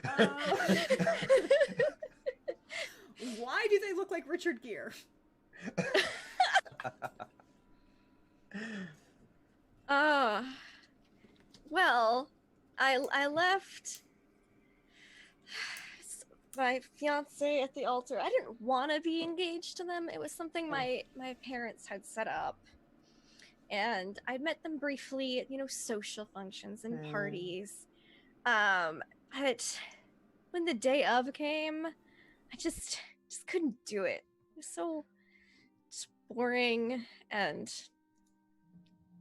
why do they look like Richard Gere? well, I left my fiance at the altar. I didn't want to be engaged to them. It was something my parents had set up. And I met them briefly at, social functions and parties. But when the day of came, I just couldn't do it. It was so just boring and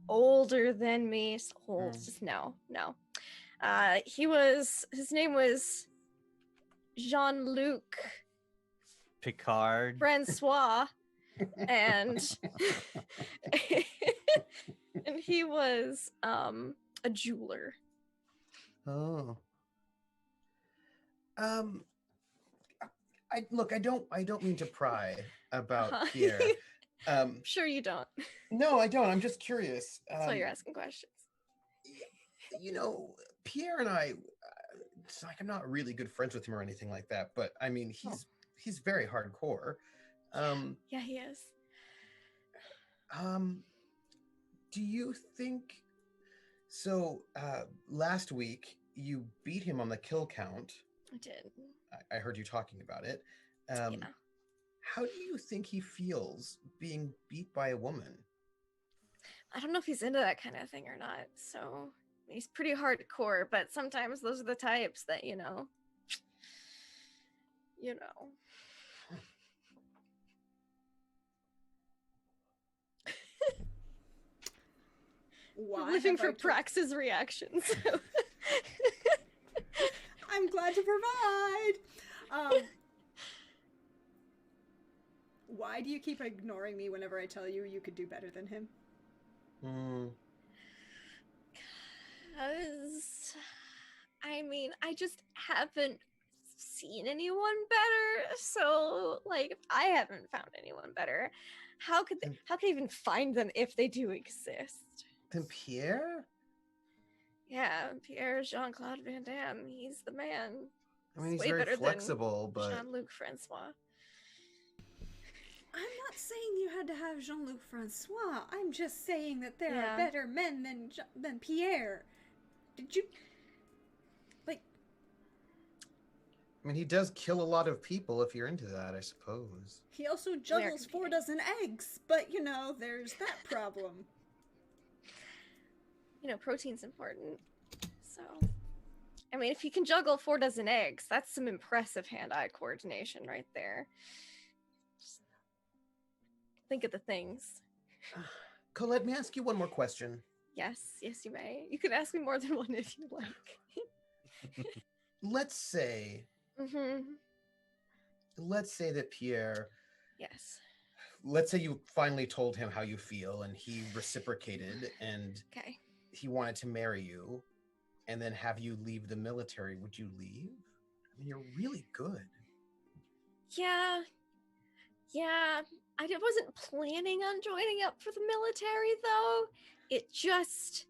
older than me. So old. Just no. His name was Jean-Luc Picard. Francois, and and he was a jeweler. Oh. I don't mean to pry about Pierre. Sure you don't. No, I don't. I'm just curious. That's why you're asking questions. Pierre and I, it's like I'm not really good friends with him or anything like that, but I mean, he's very hardcore. Yeah, he is. Do you think so? Last week you beat him on the kill count. I did. I heard you talking about it. Yeah. How do you think he feels being beat by a woman? I don't know if he's into that kind of thing or not. So he's pretty hardcore, but sometimes those are the types that, Why? Living for Prax's reactions. I'm glad to provide. Why do you keep ignoring me whenever I tell you you could do better than him? Because, I just haven't seen anyone better. So, if I haven't found anyone better, how could I even find them if they do exist? Then Pierre? Yeah, Pierre Jean-Claude Van Damme. He's the man. I mean, he's very flexible, but Jean-Luc Francois. I'm not saying you had to have Jean-Luc Francois. I'm just saying that there Yeah. are better men than Pierre. Did you... I mean, he does kill a lot of people if you're into that, I suppose. He also juggles 4 dozen eggs, but, there's that problem. Protein's important. So, if you can juggle 4 dozen eggs, that's some impressive hand-eye coordination right there. Just think of the things. Colette, may I ask you one more question? Yes, you may. You can ask me more than one if you like. Let's say that Pierre... Yes. Let's say you finally told him how you feel and he reciprocated and Okay. he wanted to marry you and then have you leave the military. Would you leave? I mean, you're really good. Yeah. I wasn't planning on joining up for the military, though. It just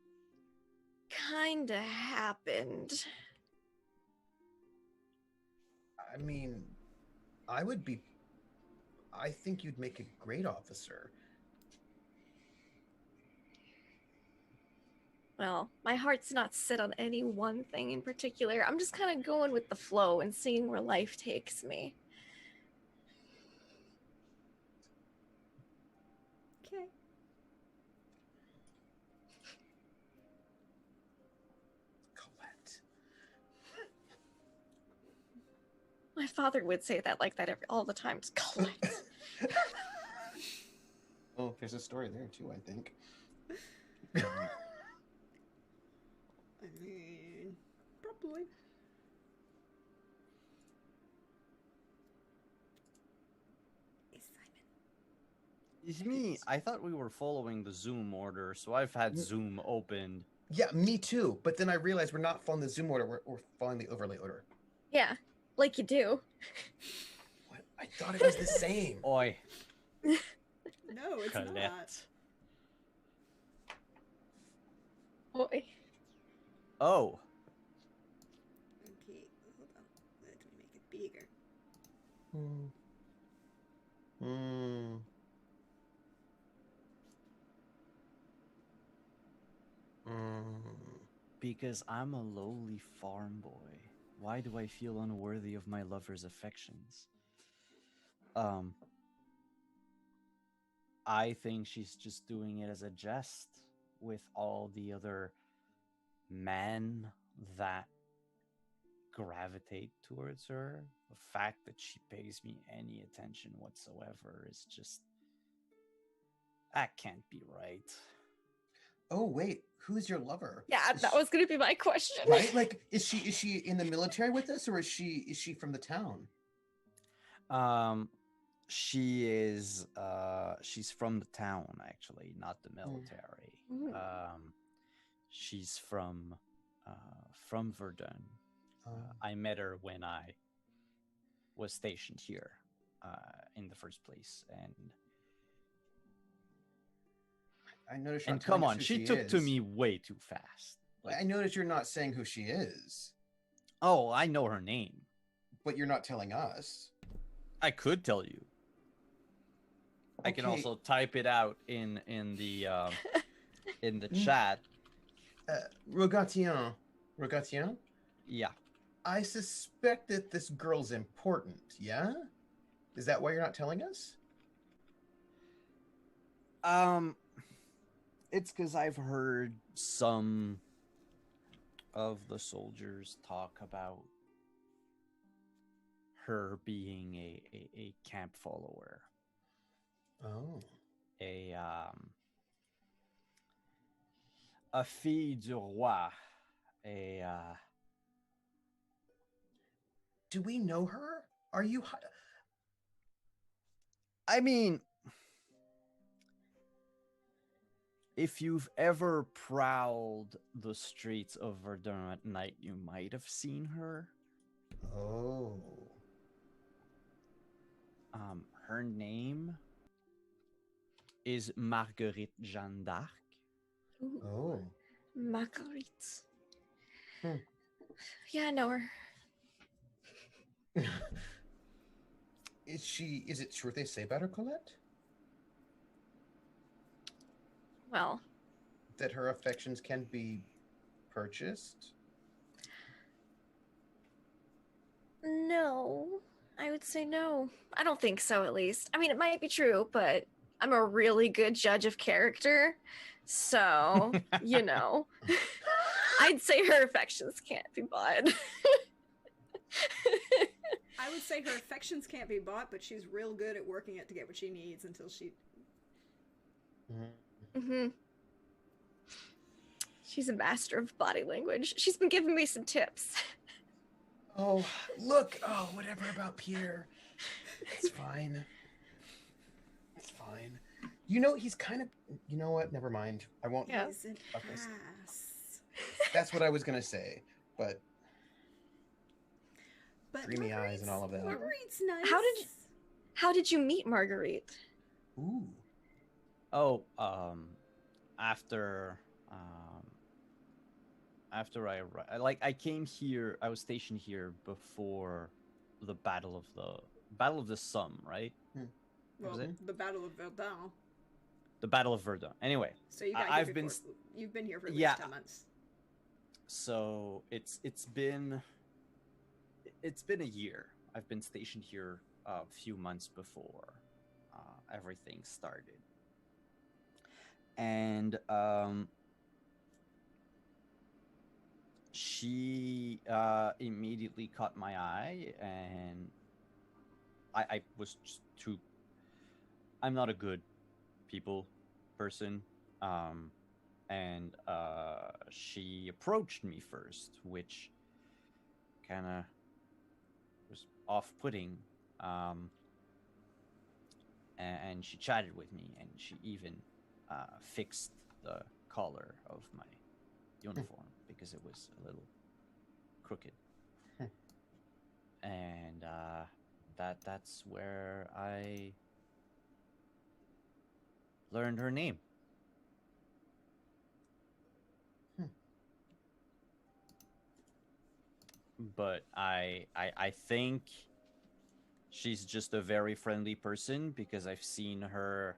kind of happened. I mean, I think you'd make a great officer. Well, my heart's not set on any one thing in particular. I'm just kind of going with the flow and seeing where life takes me. Okay. Colette. father would say that like that all the time. Just collect. Oh, there's a story there too, I think. I mean, probably. Is Simon? It's me. I thought we were following the Zoom order, so I've had Zoom opened. Yeah, me too. But then I realized we're not following the Zoom order. We're following the overlay order. Yeah, like you do. What? I thought it was the same. Oi. No, it's not. Colette. Boy. Oh. Okay, hold on. Let me make it bigger. Because I'm a lowly farm boy. Why do I feel unworthy of my lover's affections? I think she's just doing it as a jest with all the other men that gravitate towards her. The fact that she pays me any attention whatsoever is just... that can't be right. Oh wait, who's your lover? Yeah, that was gonna be my question. Right? Like, is she in the military with us, or is she from the town? She is she's from the town, actually, not the military. She's from Verdun. I met her when I was stationed here in the first place, and I noticed. And come on, she took to me way too fast. Like, I noticed you're not saying who she is. Oh, I know her name, but you're not telling us. I could tell you. I can also type it out in the in the chat. Rogatien. Yeah. I suspect that this girl's important. Yeah. Is that why you're not telling us? It's because I've heard some of the soldiers talk about her being a camp follower. Oh. A fille du roi. Do we know her? Are you... I mean, if you've ever prowled the streets of Verdun at night, you might have seen her. Oh. Her name is Marguerite Jeanne d'Arc. Ooh. Oh. Marguerite. Yeah, I know her. Is it true what they say about her, Colette? Well, that her affections can be purchased? No, I would say no. I don't think so, at least. I mean, it might be true, but I'm a really good judge of character. So, you know, I'd say her affections can't be bought. I would say her affections can't be bought, but she's real good at working it to get what she needs until she... She's a master of body language. She's been giving me some tips. Oh, look. Oh, whatever about Pierre. It's fine. It's fine. You know, he's kind of... You know what? Never mind. I won't... Yeah. He's an fuck this. ass. That's what I was going to say, but... But dreamy eyes and all of that. Marguerite's nice. How did you meet Marguerite? Ooh. Oh, after I came here, I was stationed here before the Battle of the Somme, right? Well, the Battle of Verdun. The Battle of Verdun. Anyway, so you got you've been here for at least 10 months. So it's been a year. I've been stationed here a few months before everything started. And she immediately caught my eye and I was just too. I'm not a good people person. And she approached me first, which kind of was off-putting. And she chatted with me, and she even fixed the collar of my uniform because it was a little crooked. And that's where I learned her name. But I think she's just a very friendly person because I've seen her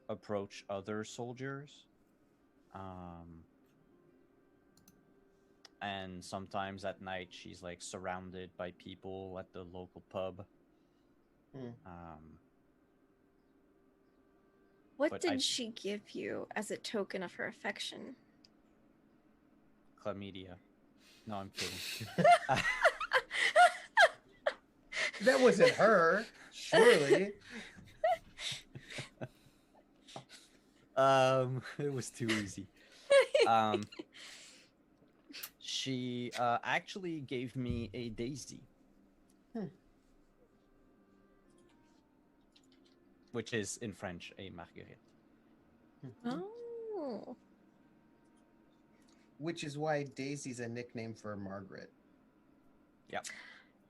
approach other soldiers. And sometimes at night she's like surrounded by people at the local pub. What did she give you as a token of her affection? Chlamydia. No, I'm kidding. That wasn't her, surely. It was too easy. She actually gave me a daisy. Which is in French a marguerite. Oh. Which is why Daisy's a nickname for Margaret. Yep.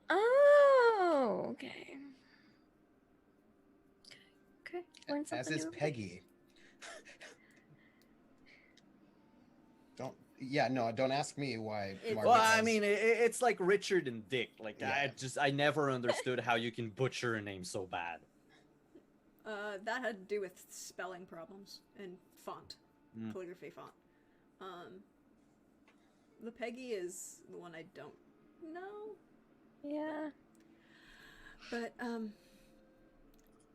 Oh, okay. Okay. Learn something As is new. Peggy. Don't ask me why. Margaret Well, I has- mean, it's like Richard and Dick. Like, Yeah. I never understood how you can butcher a name so bad. That had to do with spelling problems and font, calligraphy font. The Peggy is the one I don't know. Yeah. But,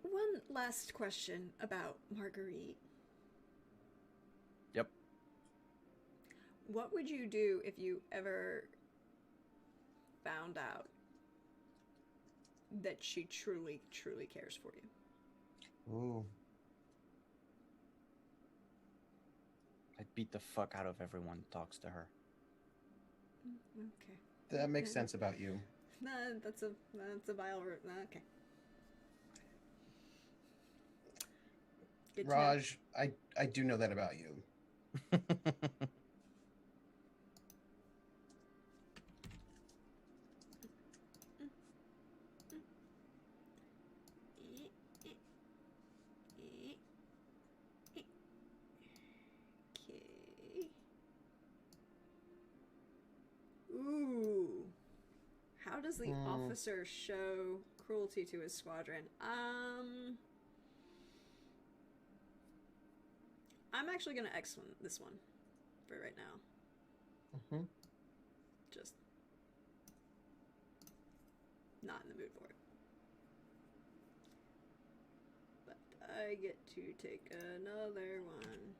one last question about Marguerite. Yep. What would you do if you ever found out that she truly, truly cares for you? Ooh. I'd beat the fuck out of everyone who talks to her. Okay. That makes sense about you. Nah, that's a vile route. Nah, okay. Good to know. Raj, I do know that about you. Okay. Ooh. How does the officer show cruelty to his squadron? I'm actually gonna X this one for right now. Just not in the mood for it. But I get to take another one.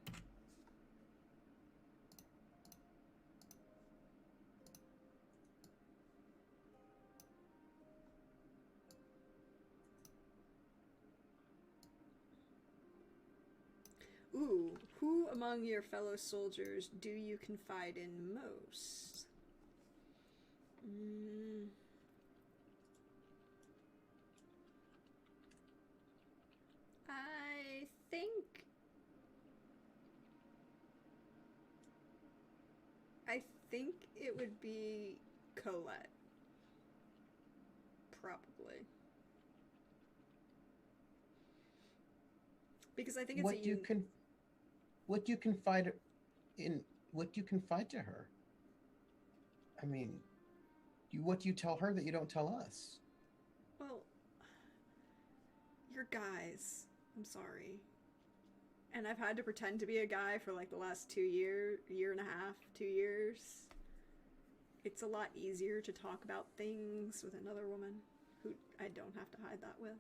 Ooh, who among your fellow soldiers do you confide in most? I think it would be Colette. Probably. Because I think it's What do you confide in? What do you confide to her? I mean, what do you tell her that you don't tell us? Well, you're guys. I'm sorry. And I've had to pretend to be a guy for like the last year and a half, 2 years. It's a lot easier to talk about things with another woman who I don't have to hide that with.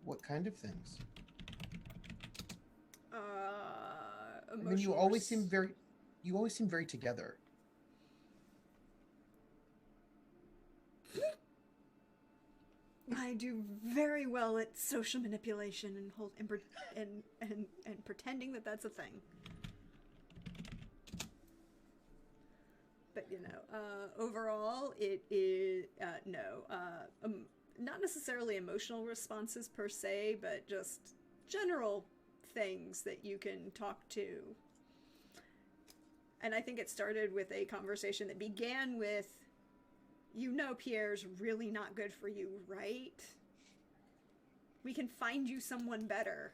What kind of things? I mean, Emotional you always seem very together. I do very well at social manipulation and pretending that that's a thing. But overall, it is not necessarily emotional responses per se, but just general things that you can talk to. And I think it started with a conversation that began with, Pierre's really not good for you, right? We can find you someone better.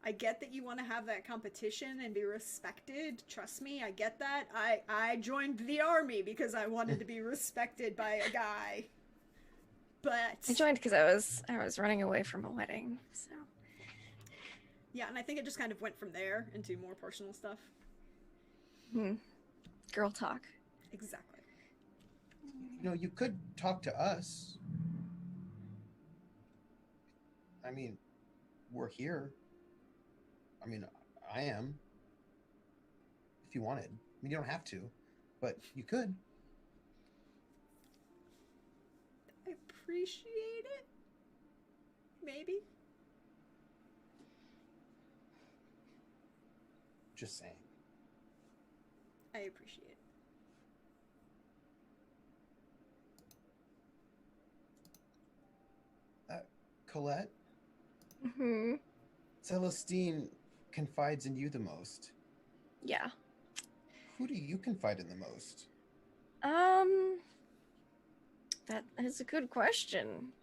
I get that you want to have that competition and be respected. Trust me, I get that. I joined the army because I wanted to be respected by a guy. But I joined because I was running away from a wedding. So yeah, and I think it just kind of went from there into more personal stuff. Girl talk. Exactly. You could talk to us. I mean, we're here. I mean, I am. If you wanted. I mean, you don't have to, but you could. I appreciate it. Maybe. Just saying. I appreciate it. Colette? Mm-hmm. Celestine confides in you the most. Yeah. Who do you confide in the most? That is a good question.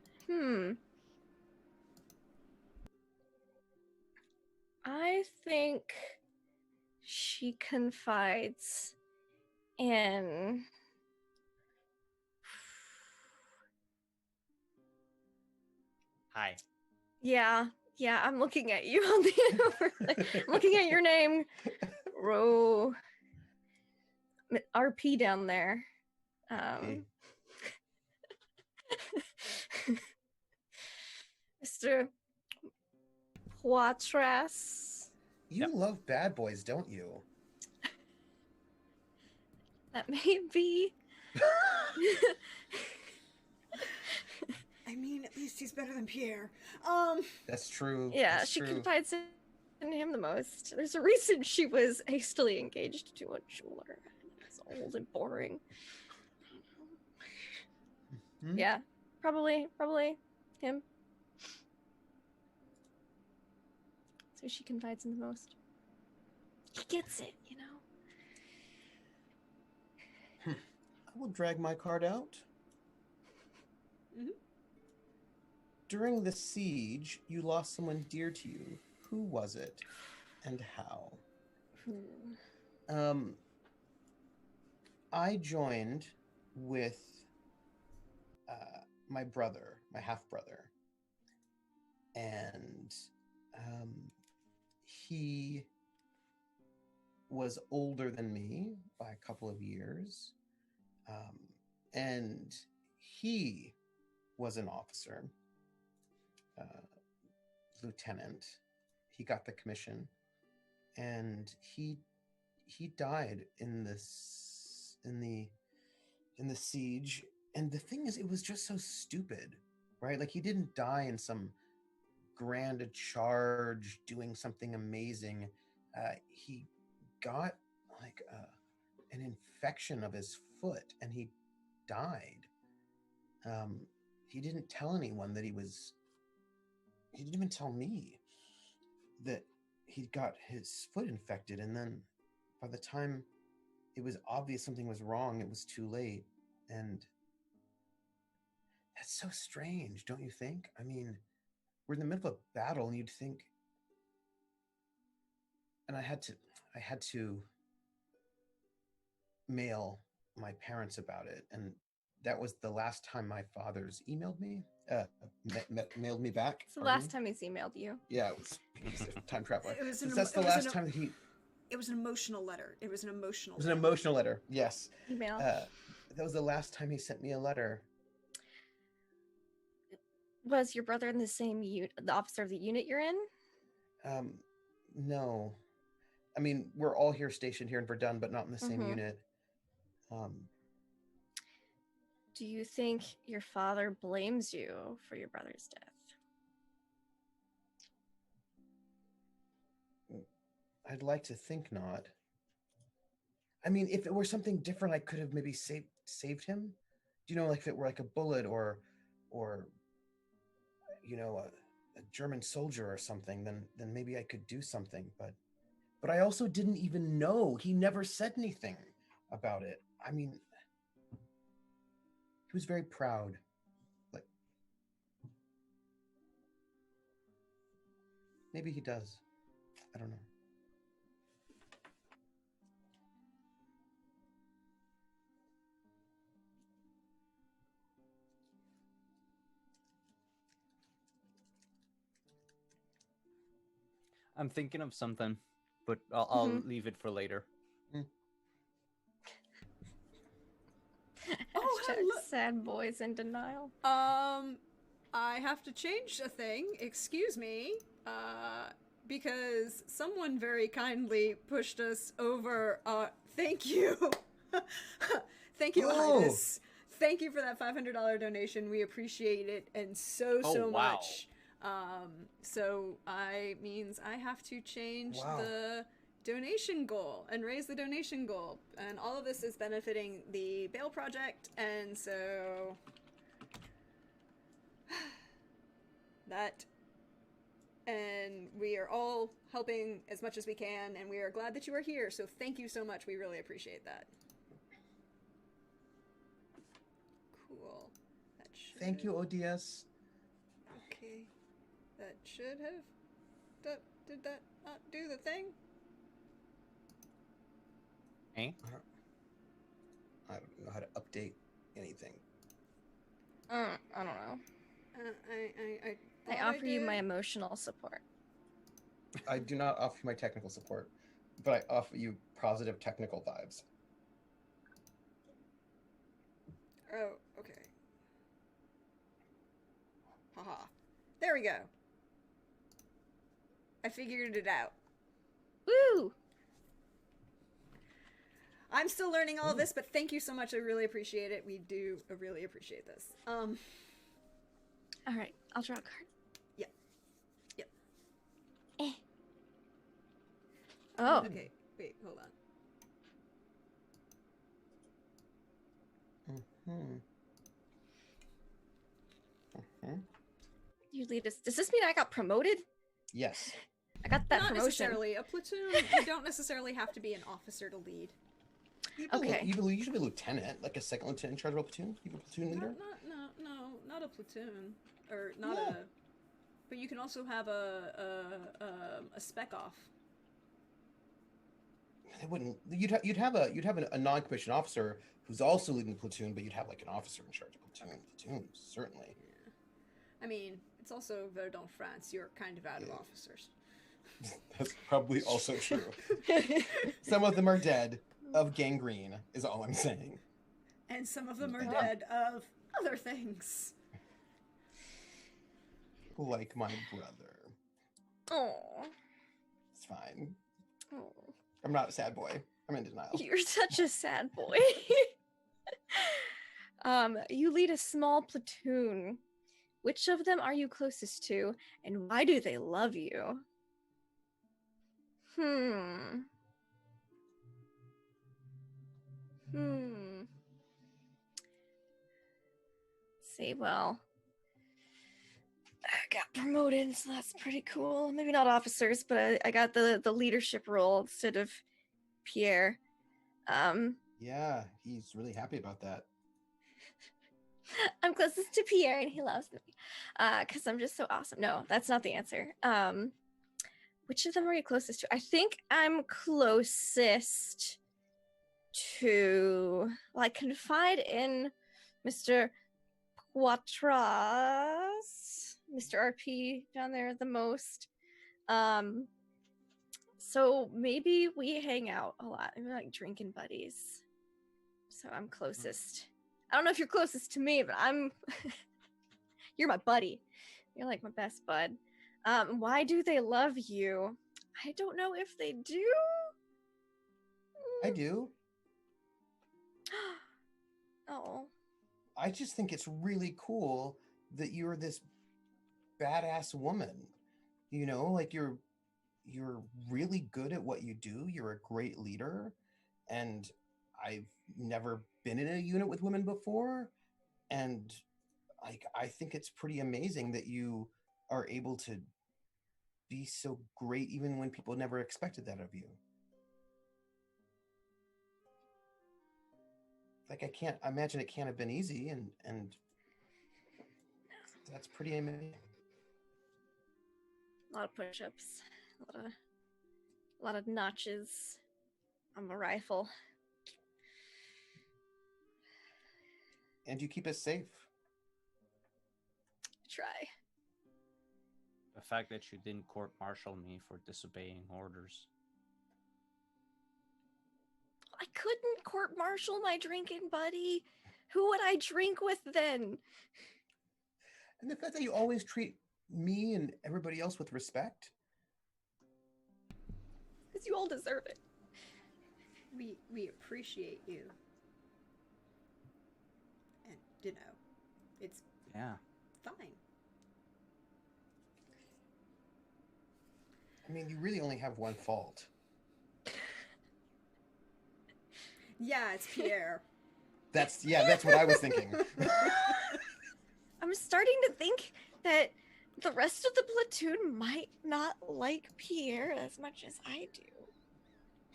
I think she confides in... Hi. Yeah, I'm looking at you on the overlay. I'm looking at your name. RP down there. Mr. Poitras. You love bad boys, don't you? That may be. I mean, at least he's better than Pierre. That's true. Yeah, That's she true. confides in him the most. There's a reason she was hastily engaged to a jeweler. It's old and boring. Yeah, probably him. So she confides in the most. He gets it, I will drag my card out. Mm-hmm. During the siege, you lost someone dear to you. Who was it, and how? I joined with my brother, my half-brother, and he was older than me by a couple of years, and he was an officer, lieutenant. He got the commission, and he died in the siege. And the thing is, it was just so stupid, right? Like, he didn't die in some grand charge doing something amazing. He got like an infection of his foot, and he died. He didn't tell anyone that he didn't even tell me that he'd got his foot infected. And then by the time it was obvious something was wrong, it was too late. And that's so strange, don't you think? I mean, we're in the middle of a battle, and you'd think. And I had to mail my parents about it, and that was the last time my father's emailed me, mailed me back. It's the last time he's emailed you. Yeah, it was time traveler. That's the last time that he. It was an emotional letter. It was an emotional letter. Yes. Email. That was the last time he sent me a letter. Was your brother in the same the officer of the unit you're in? No. I mean, we're all stationed here in Verdun, but not in the same unit. Do you think your father blames you for your brother's death? I'd like to think not. I mean, if it were something different, I could have maybe saved him. Do you know, like if it were like a bullet or you know, a German soldier or something, then maybe I could do something. But I also didn't even know. He never said anything about it. I mean, he was very proud. Like, maybe he does. I don't know. I'm thinking of something, but I'll leave it for later. Hashtag sad boys in denial. I have to change a thing. Excuse me. Because someone very kindly pushed us over. Thank you. Thank you, Itis. Thank you for that $500 donation. We appreciate it and so wow. much. So means I have to change the donation goal and raise the donation goal, and all of this is benefiting the Bail Project, and so that, and we are all helping as much as we can, and we are glad that you are here, so thank you so much. We really appreciate that. Cool. That should... Thank you, ODS. Okay. That should have... Did that not do the thing? Eh? I don't know how to update anything. I don't know. I thought offer you did. my emotional support. I do not offer my technical support, but I offer you positive technical vibes. Oh, okay. Haha. There we go. I figured it out. Woo! I'm still learning all of this, but thank you so much. I really appreciate it. We do really appreciate this. All right, I'll draw a card. Yep. Eh. Oh. Okay, wait, hold on. You lead us. Does this mean I got promoted? Yes. I got that Not promotion. necessarily. A platoon, you don't necessarily have to be an officer to lead. Okay. You should be a lieutenant, like a second lieutenant in charge of a platoon. You a platoon leader? Not a platoon, or not a. But you can also have a spec off. They wouldn't. You'd have a non-commissioned officer who's also leading the platoon, but you'd have like an officer in charge of platoons, certainly. Yeah. I mean, it's also Verdun, France. You're kind of out of officers. That's probably also true. Some of them are dead of gangrene, is all I'm saying. And some of them are dead of other things. Like my brother. Oh. It's fine. Oh. I'm not a sad boy. I'm in denial. You're such a sad boy. You lead a small platoon. Which of them are you closest to, and why do they love you? See, well, I got promoted, so that's pretty cool. Maybe not officers, but I got the leadership role instead of Pierre. Yeah, he's really happy about that. I'm closest to Pierre, and he loves me because I'm just so awesome. No, that's not the answer. Which of them are you closest to? I think I'm closest to... Well, I confide in Mr. Poitras, Mr. RP down there the most. So maybe we hang out a lot. Maybe like drinking buddies. So I'm closest. I don't know if you're closest to me, but I'm... You're my buddy. You're like my best bud. Why do they love you? I don't know if they do. I do. Oh. I just think it's really cool that you're this badass woman. You know, like you're really good at what you do. You're a great leader, and I've never been in a unit with women before, and like I think it's pretty amazing that you are able to be so great even when people never expected that of you. Like I can't imagine it can't have been easy, and that's pretty amazing. A lot of push-ups, a lot of notches on my rifle. And you keep us safe. Try. The fact that you didn't court-martial me for disobeying orders. I couldn't court-martial my drinking buddy. Who would I drink with then? And the fact that you always treat me and everybody else with respect. Because you all deserve it. We appreciate you. And, you know, it's fine. I mean, you really only have one fault. Yeah, it's Pierre. That's what I was thinking. I'm starting to think that the rest of the platoon might not like Pierre as much as I do.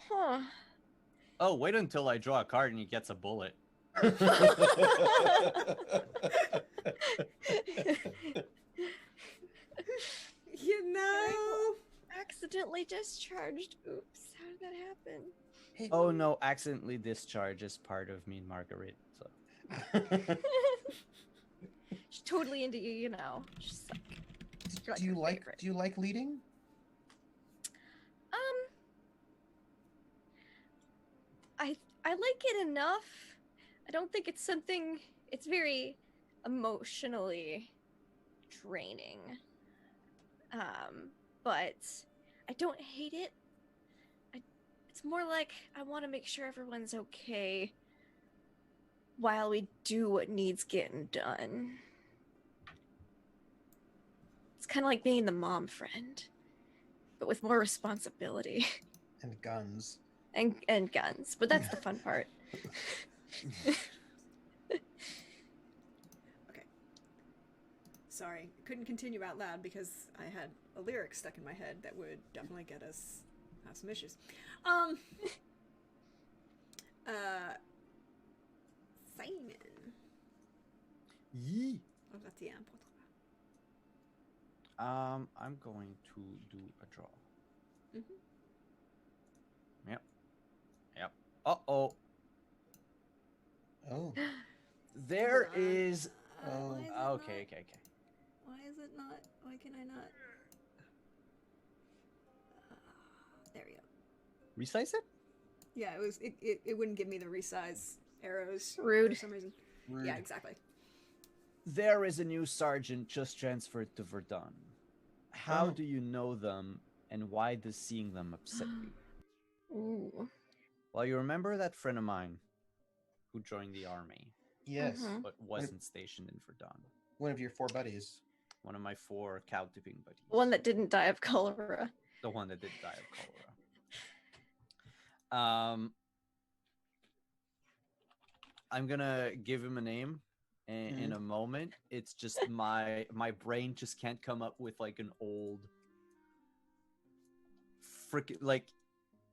Huh. Oh, wait until I draw a card and he gets a bullet. You know, Accidentally discharged. Oops, how did that happen? Oh no, accidentally discharge is part of Mean Marguerite. So She's totally into you, you know. She's like, you're do you her like favorite. do you like leading? I like it enough. I don't think it's something. It's very emotionally draining. But I don't hate it. It's more like I want to make sure everyone's okay while we do what needs getting done. It's kind of like being the mom friend, but with more responsibility. And guns. And guns, but that's the fun part. okay. Sorry, couldn't continue out loud because I had a lyric stuck in my head that would definitely get us have some issues. Simon. Yee. Oh, that's the pour toi. I'm going to do a draw. Mm-hmm. Yep. Uh-oh. Oh. There Hold on. is... Why is it Okay. Why is it not? Why can I not? There we go. Resize it? Yeah, it was. It wouldn't give me the resize arrows Rude. for some reason. Rude. Yeah, exactly. There is a new sergeant just transferred to Verdun. How Oh. do you know them, and why does seeing them upset you? Ooh. Well, you remember that friend of mine who joined the army, Yes. Mhm. but wasn't stationed in Verdun. One of your 4 buddies. One of my 4 cow tipping buddies. One that didn't die of cholera. The one that did die of cholera. I'm gonna give him a name in a moment. It's just my brain just can't come up with like an old freaking like.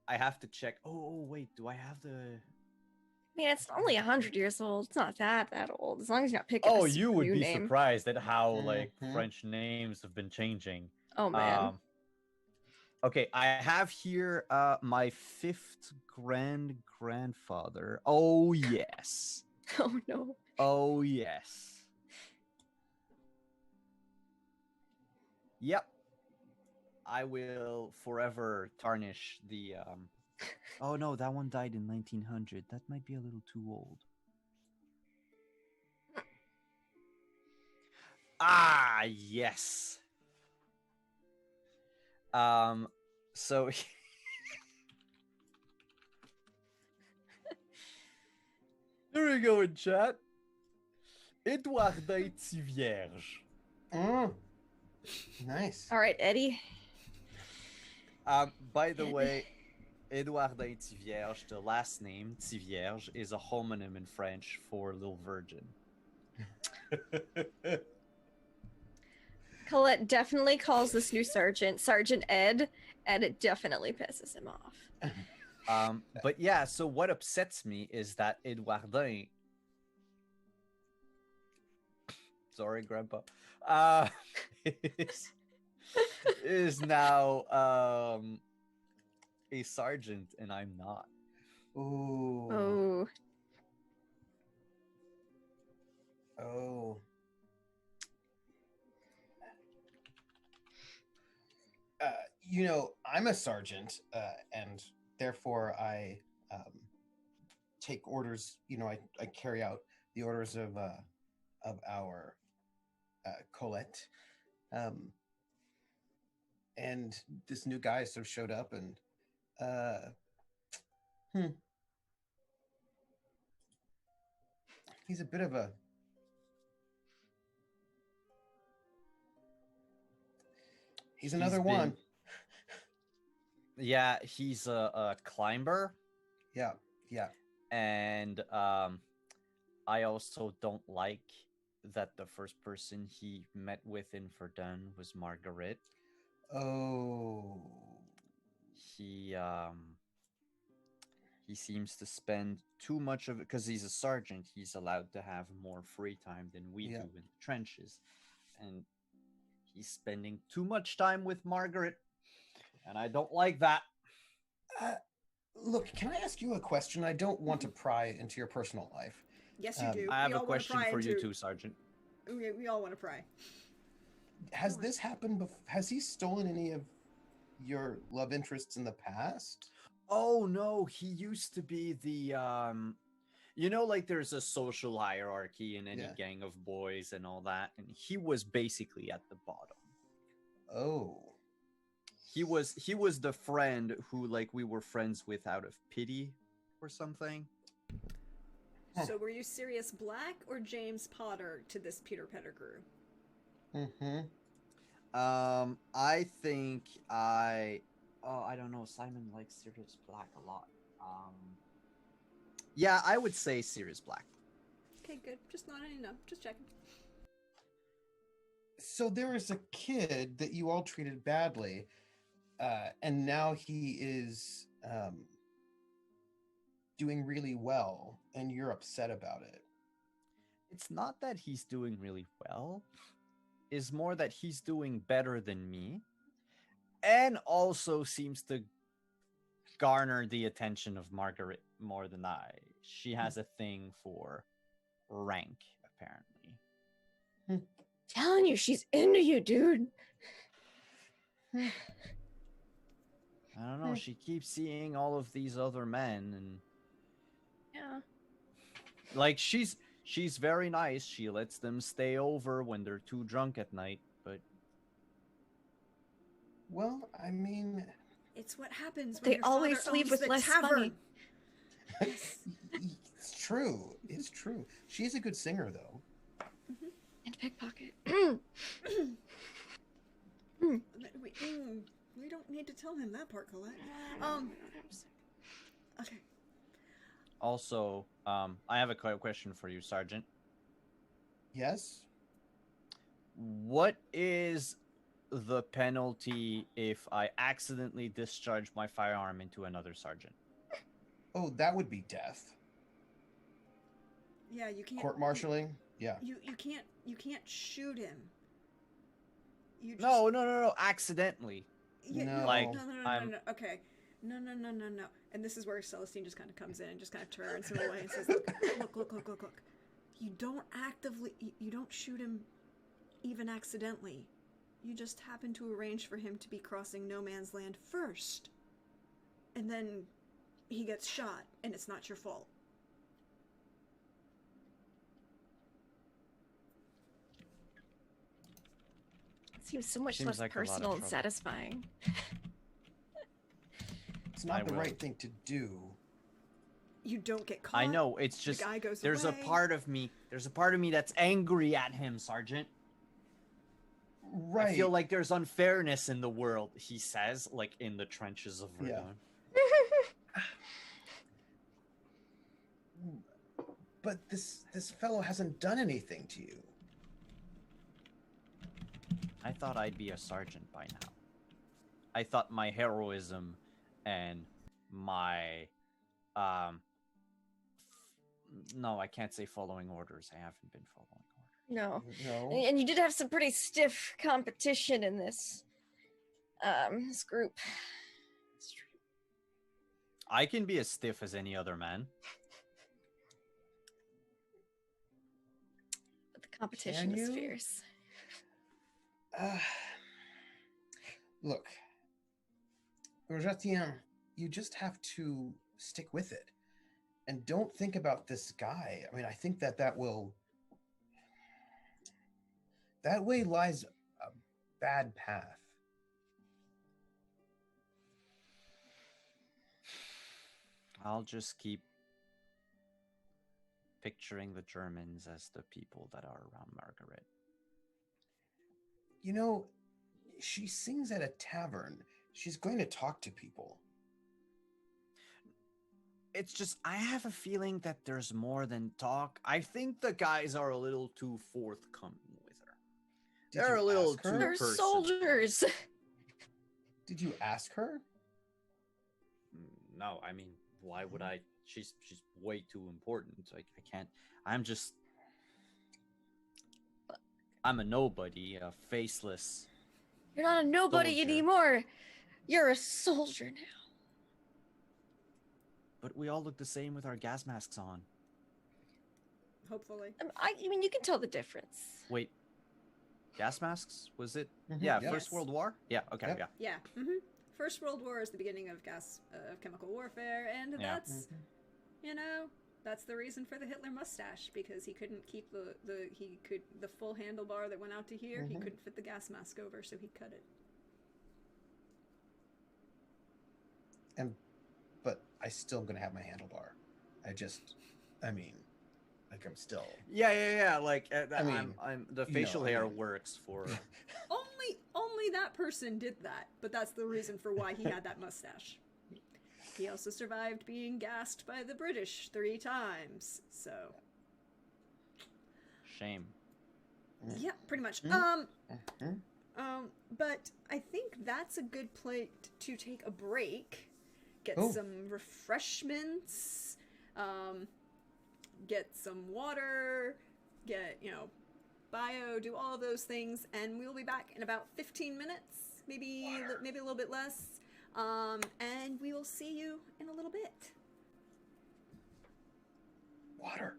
I have to check. Oh wait, do I have the? I mean, it's only 100 years old. It's not that old. As long as you're not picking. Oh, a you would new be name. surprised at how like Mhm. French names have been changing. Oh man. Okay, I have here my 5th grandfather. Oh yes. Oh no. Oh yes. Yep. I will forever tarnish the Oh no, that one died in 1900. That might be a little too old. Ah, yes. So there we go in chat. Edouard est vierge. Mm. Nice. All right, Eddie. By the way, Edouard est vierge, the last name, Tivierge, is a homonym in French for little virgin. Colette definitely calls this new sergeant Sergeant Ed, and it definitely pisses him off. But yeah, so what upsets me is that Edouardin, sorry, Grandpa, is now a sergeant, and I'm not. Ooh. Oh. Oh. You know, I'm a sergeant, and therefore I take orders. You know, I carry out the orders of our Colette. And this new guy sort of showed up, and he's a bit of a he's another one. Yeah, he's a climber. Yeah. And I also don't like that the first person he met with in Verdun was Marguerite. Oh. He seems to spend too much of it because he's a sergeant. He's allowed to have more free time than we do in the trenches, and he's spending too much time with Margaret, and I don't like that. Look, can I ask you a question? I don't want to pry into your personal life. Yes, you do. I have a question for you too, Sergeant. We all want to pry. Has this happened has he stolen any of your love interests in the past? Oh no, he used to be the you know, like there's a social hierarchy in any gang of boys and all that, and he was basically at the bottom. Oh. He was the friend who, like, we were friends with out of pity or something. So were you Sirius Black or James Potter to this Peter Pettigrew? I think I don't know, Simon likes Sirius Black a lot. Yeah, I would say Sirius Black. Okay, good. Just not any no. Just checking. So there was a kid that you all treated badly, and now he is doing really well, and you're upset about it. It's not that he's doing really well. It's more that he's doing better than me, and also seems to garner the attention of Margaret more than I. She has a thing for rank, apparently. Telling you, she's into you, dude. I don't know. She keeps seeing all of these other men, and like she's very nice. She lets them stay over when they're too drunk at night, but well, I mean, it's what happens when they always leave with less money. It's true. It's true. She's a good singer, though. And pickpocket. We don't need to tell him that part, Colette. Okay. Also, I have a question for you, Sergeant. Yes? What is the penalty if I accidentally discharge my firearm into another sergeant? Oh, that would be death. Yeah, you can't. Court-martialing? Yeah. You can't shoot him. You just, No, accidentally. No. Like, no. Okay. No. And this is where Celestine just kind of comes in and just kind of turns him away and says, look. You don't shoot him even accidentally. You just happen to arrange for him to be crossing no man's land first. And then he gets shot, and it's not your fault. Seems so much Seems less like a lot of personal and trouble. satisfying. It's not the right thing to do. you don't get caught. I know, it's The just guy goes there's away. a part of me that's angry at him, Sergeant. Right. I feel like there's unfairness in the world, he says, like in the trenches of Verdun. But this fellow hasn't done anything to you. I thought I'd be a sergeant by now. I thought my heroism and my no, I can't say following orders. I haven't been following orders. No. No. And you did have some pretty stiff competition in this group. It's true. I can be as stiff as any other man. But the competition Can is you? fierce. Look, Rojatien, you just have to stick with it. And don't think about this guy. I mean, I think that way lies a bad path. I'll just keep picturing the Germans as the people that are around Margaret. You know, she sings at a tavern. She's going to talk to people. It's just, I have a feeling that there's more than talk. I think the guys are a little too forthcoming with her. Did They're you a little ask her? too They're personal. soldiers. Did you ask her? No, I mean, why would I? She's way too important. I can't. I'm a nobody, a faceless. You're not a nobody Soldier. anymore. You're a soldier now. But we all look the same with our gas masks on. Hopefully. I mean, you can tell the difference. Wait, gas masks? Was it? Mhm, Yeah, yes. First World War? Yeah, okay, Yep. yeah. Yeah. First World War is the beginning of chemical warfare, and Yeah. that's, you know, that's the reason for the Hitler mustache, because he couldn't keep the full handlebar that went out to here. He Mhm. couldn't fit the gas mask over, so he cut it. But I still gonna have my handlebar. I mean, like I'm still. Yeah. Like, I mean, I'm the you facial know, I hair mean- works for. Only that person did that, but that's the reason for why he had that mustache. He also survived being gassed by the British 3 times, so Shame. yeah, pretty much. Mhm. But I think that's a good place to take a break, get Oh. some refreshments, get some water, get, bio, do all of those things, and we'll be back in about 15 minutes, maybe a little bit less, and we will see you in a little bit. Water.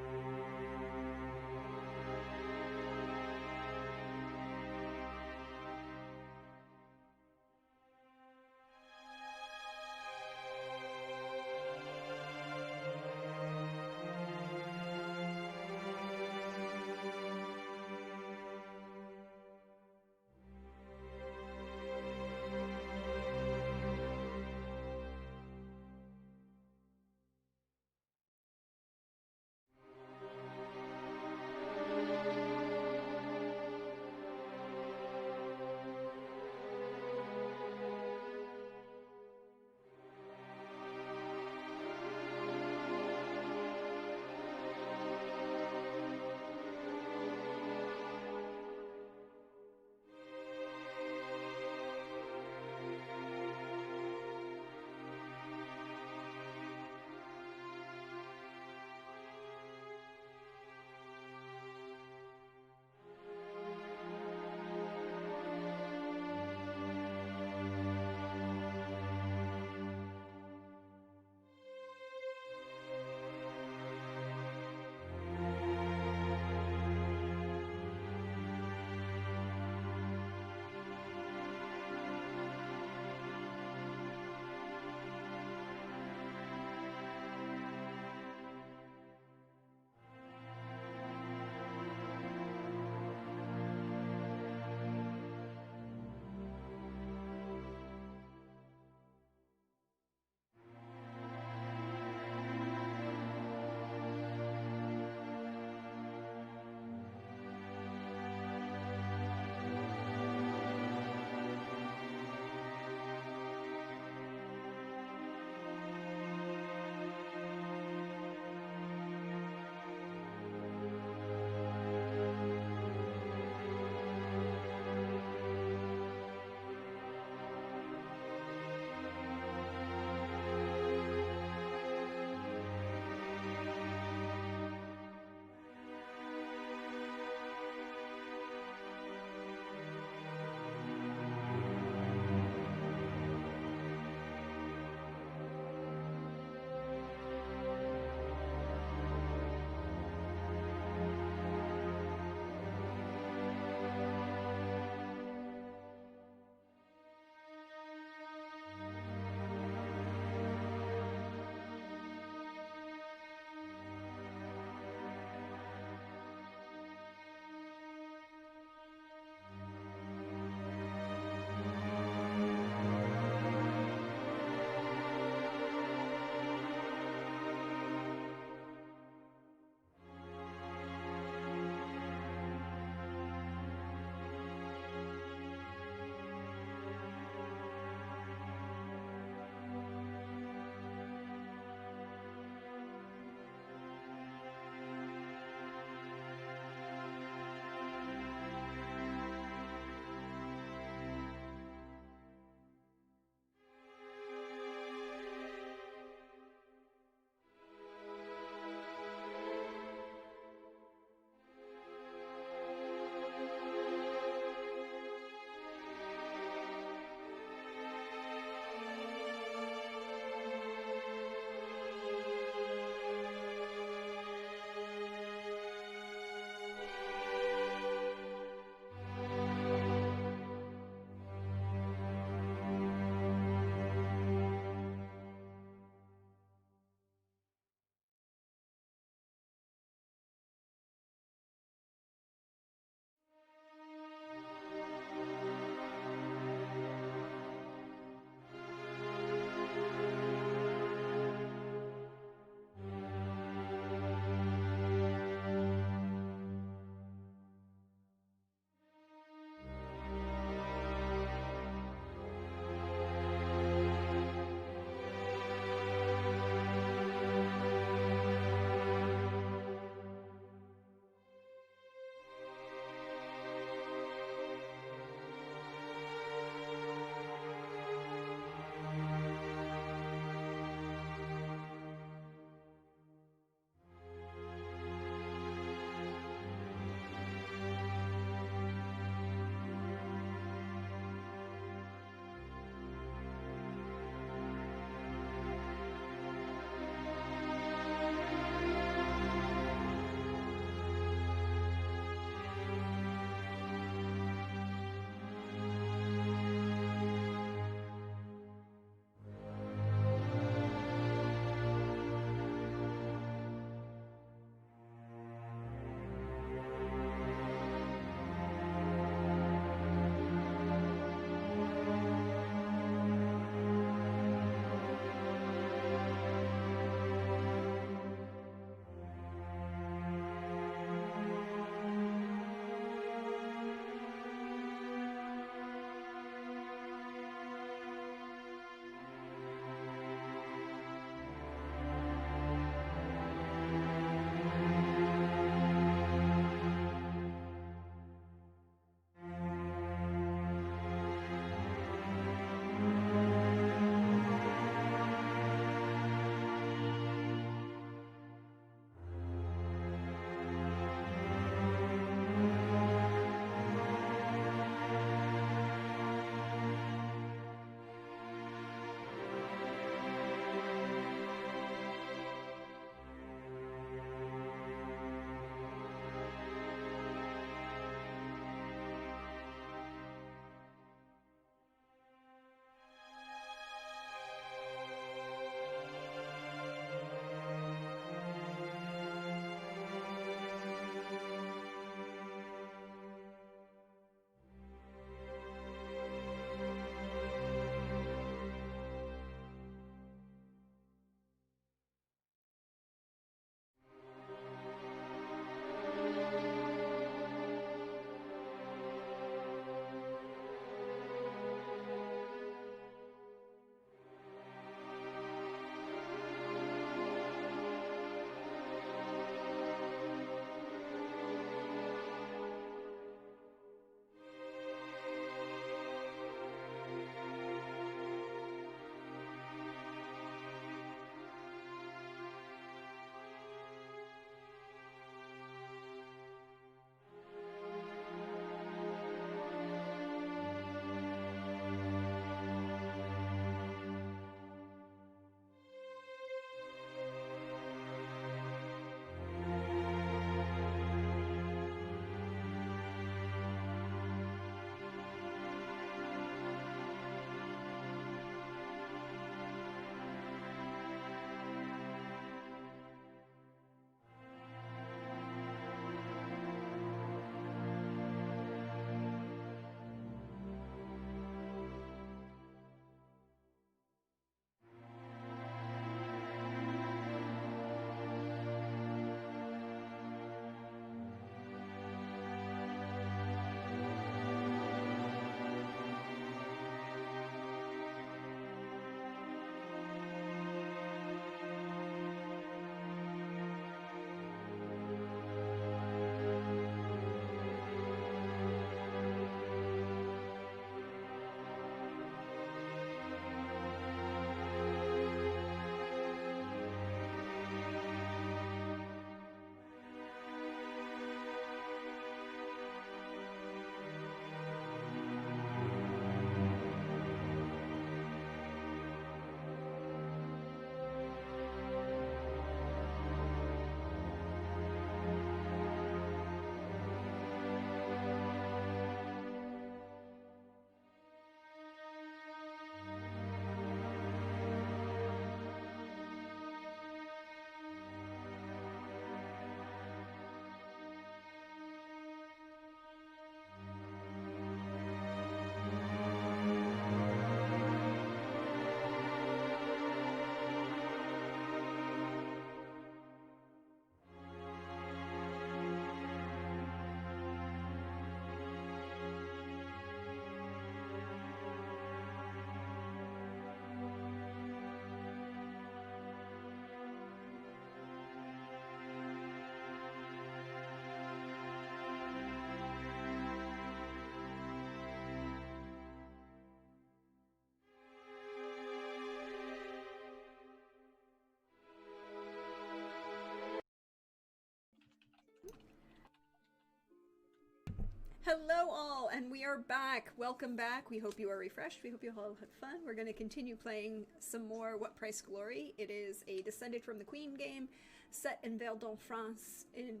Hello all, and we are back. Welcome back. We hope you are refreshed. We hope you all had fun. We're going to continue playing some more What Price Glory. It is a Descended from the Queen game set in Verdun, France in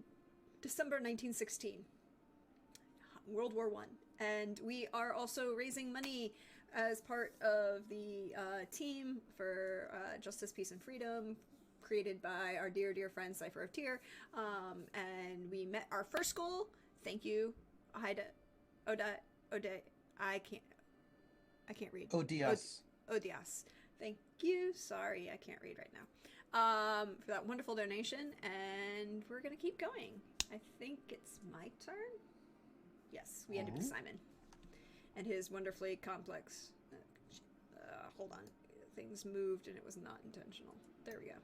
December 1916. World War I. And we are also raising money as part of the team for Justice, Peace, and Freedom, created by our dear, dear friend Cypher of Tyr. And we met our first goal. Thank you. Ode, I can't read. Odias. Odias. Thank you. Sorry, I can't read right now. For that wonderful donation, and we're gonna keep going. I think it's my turn. Yes, we ended with Simon and his wonderfully complex. Hold on, things moved and it was not intentional. There we go.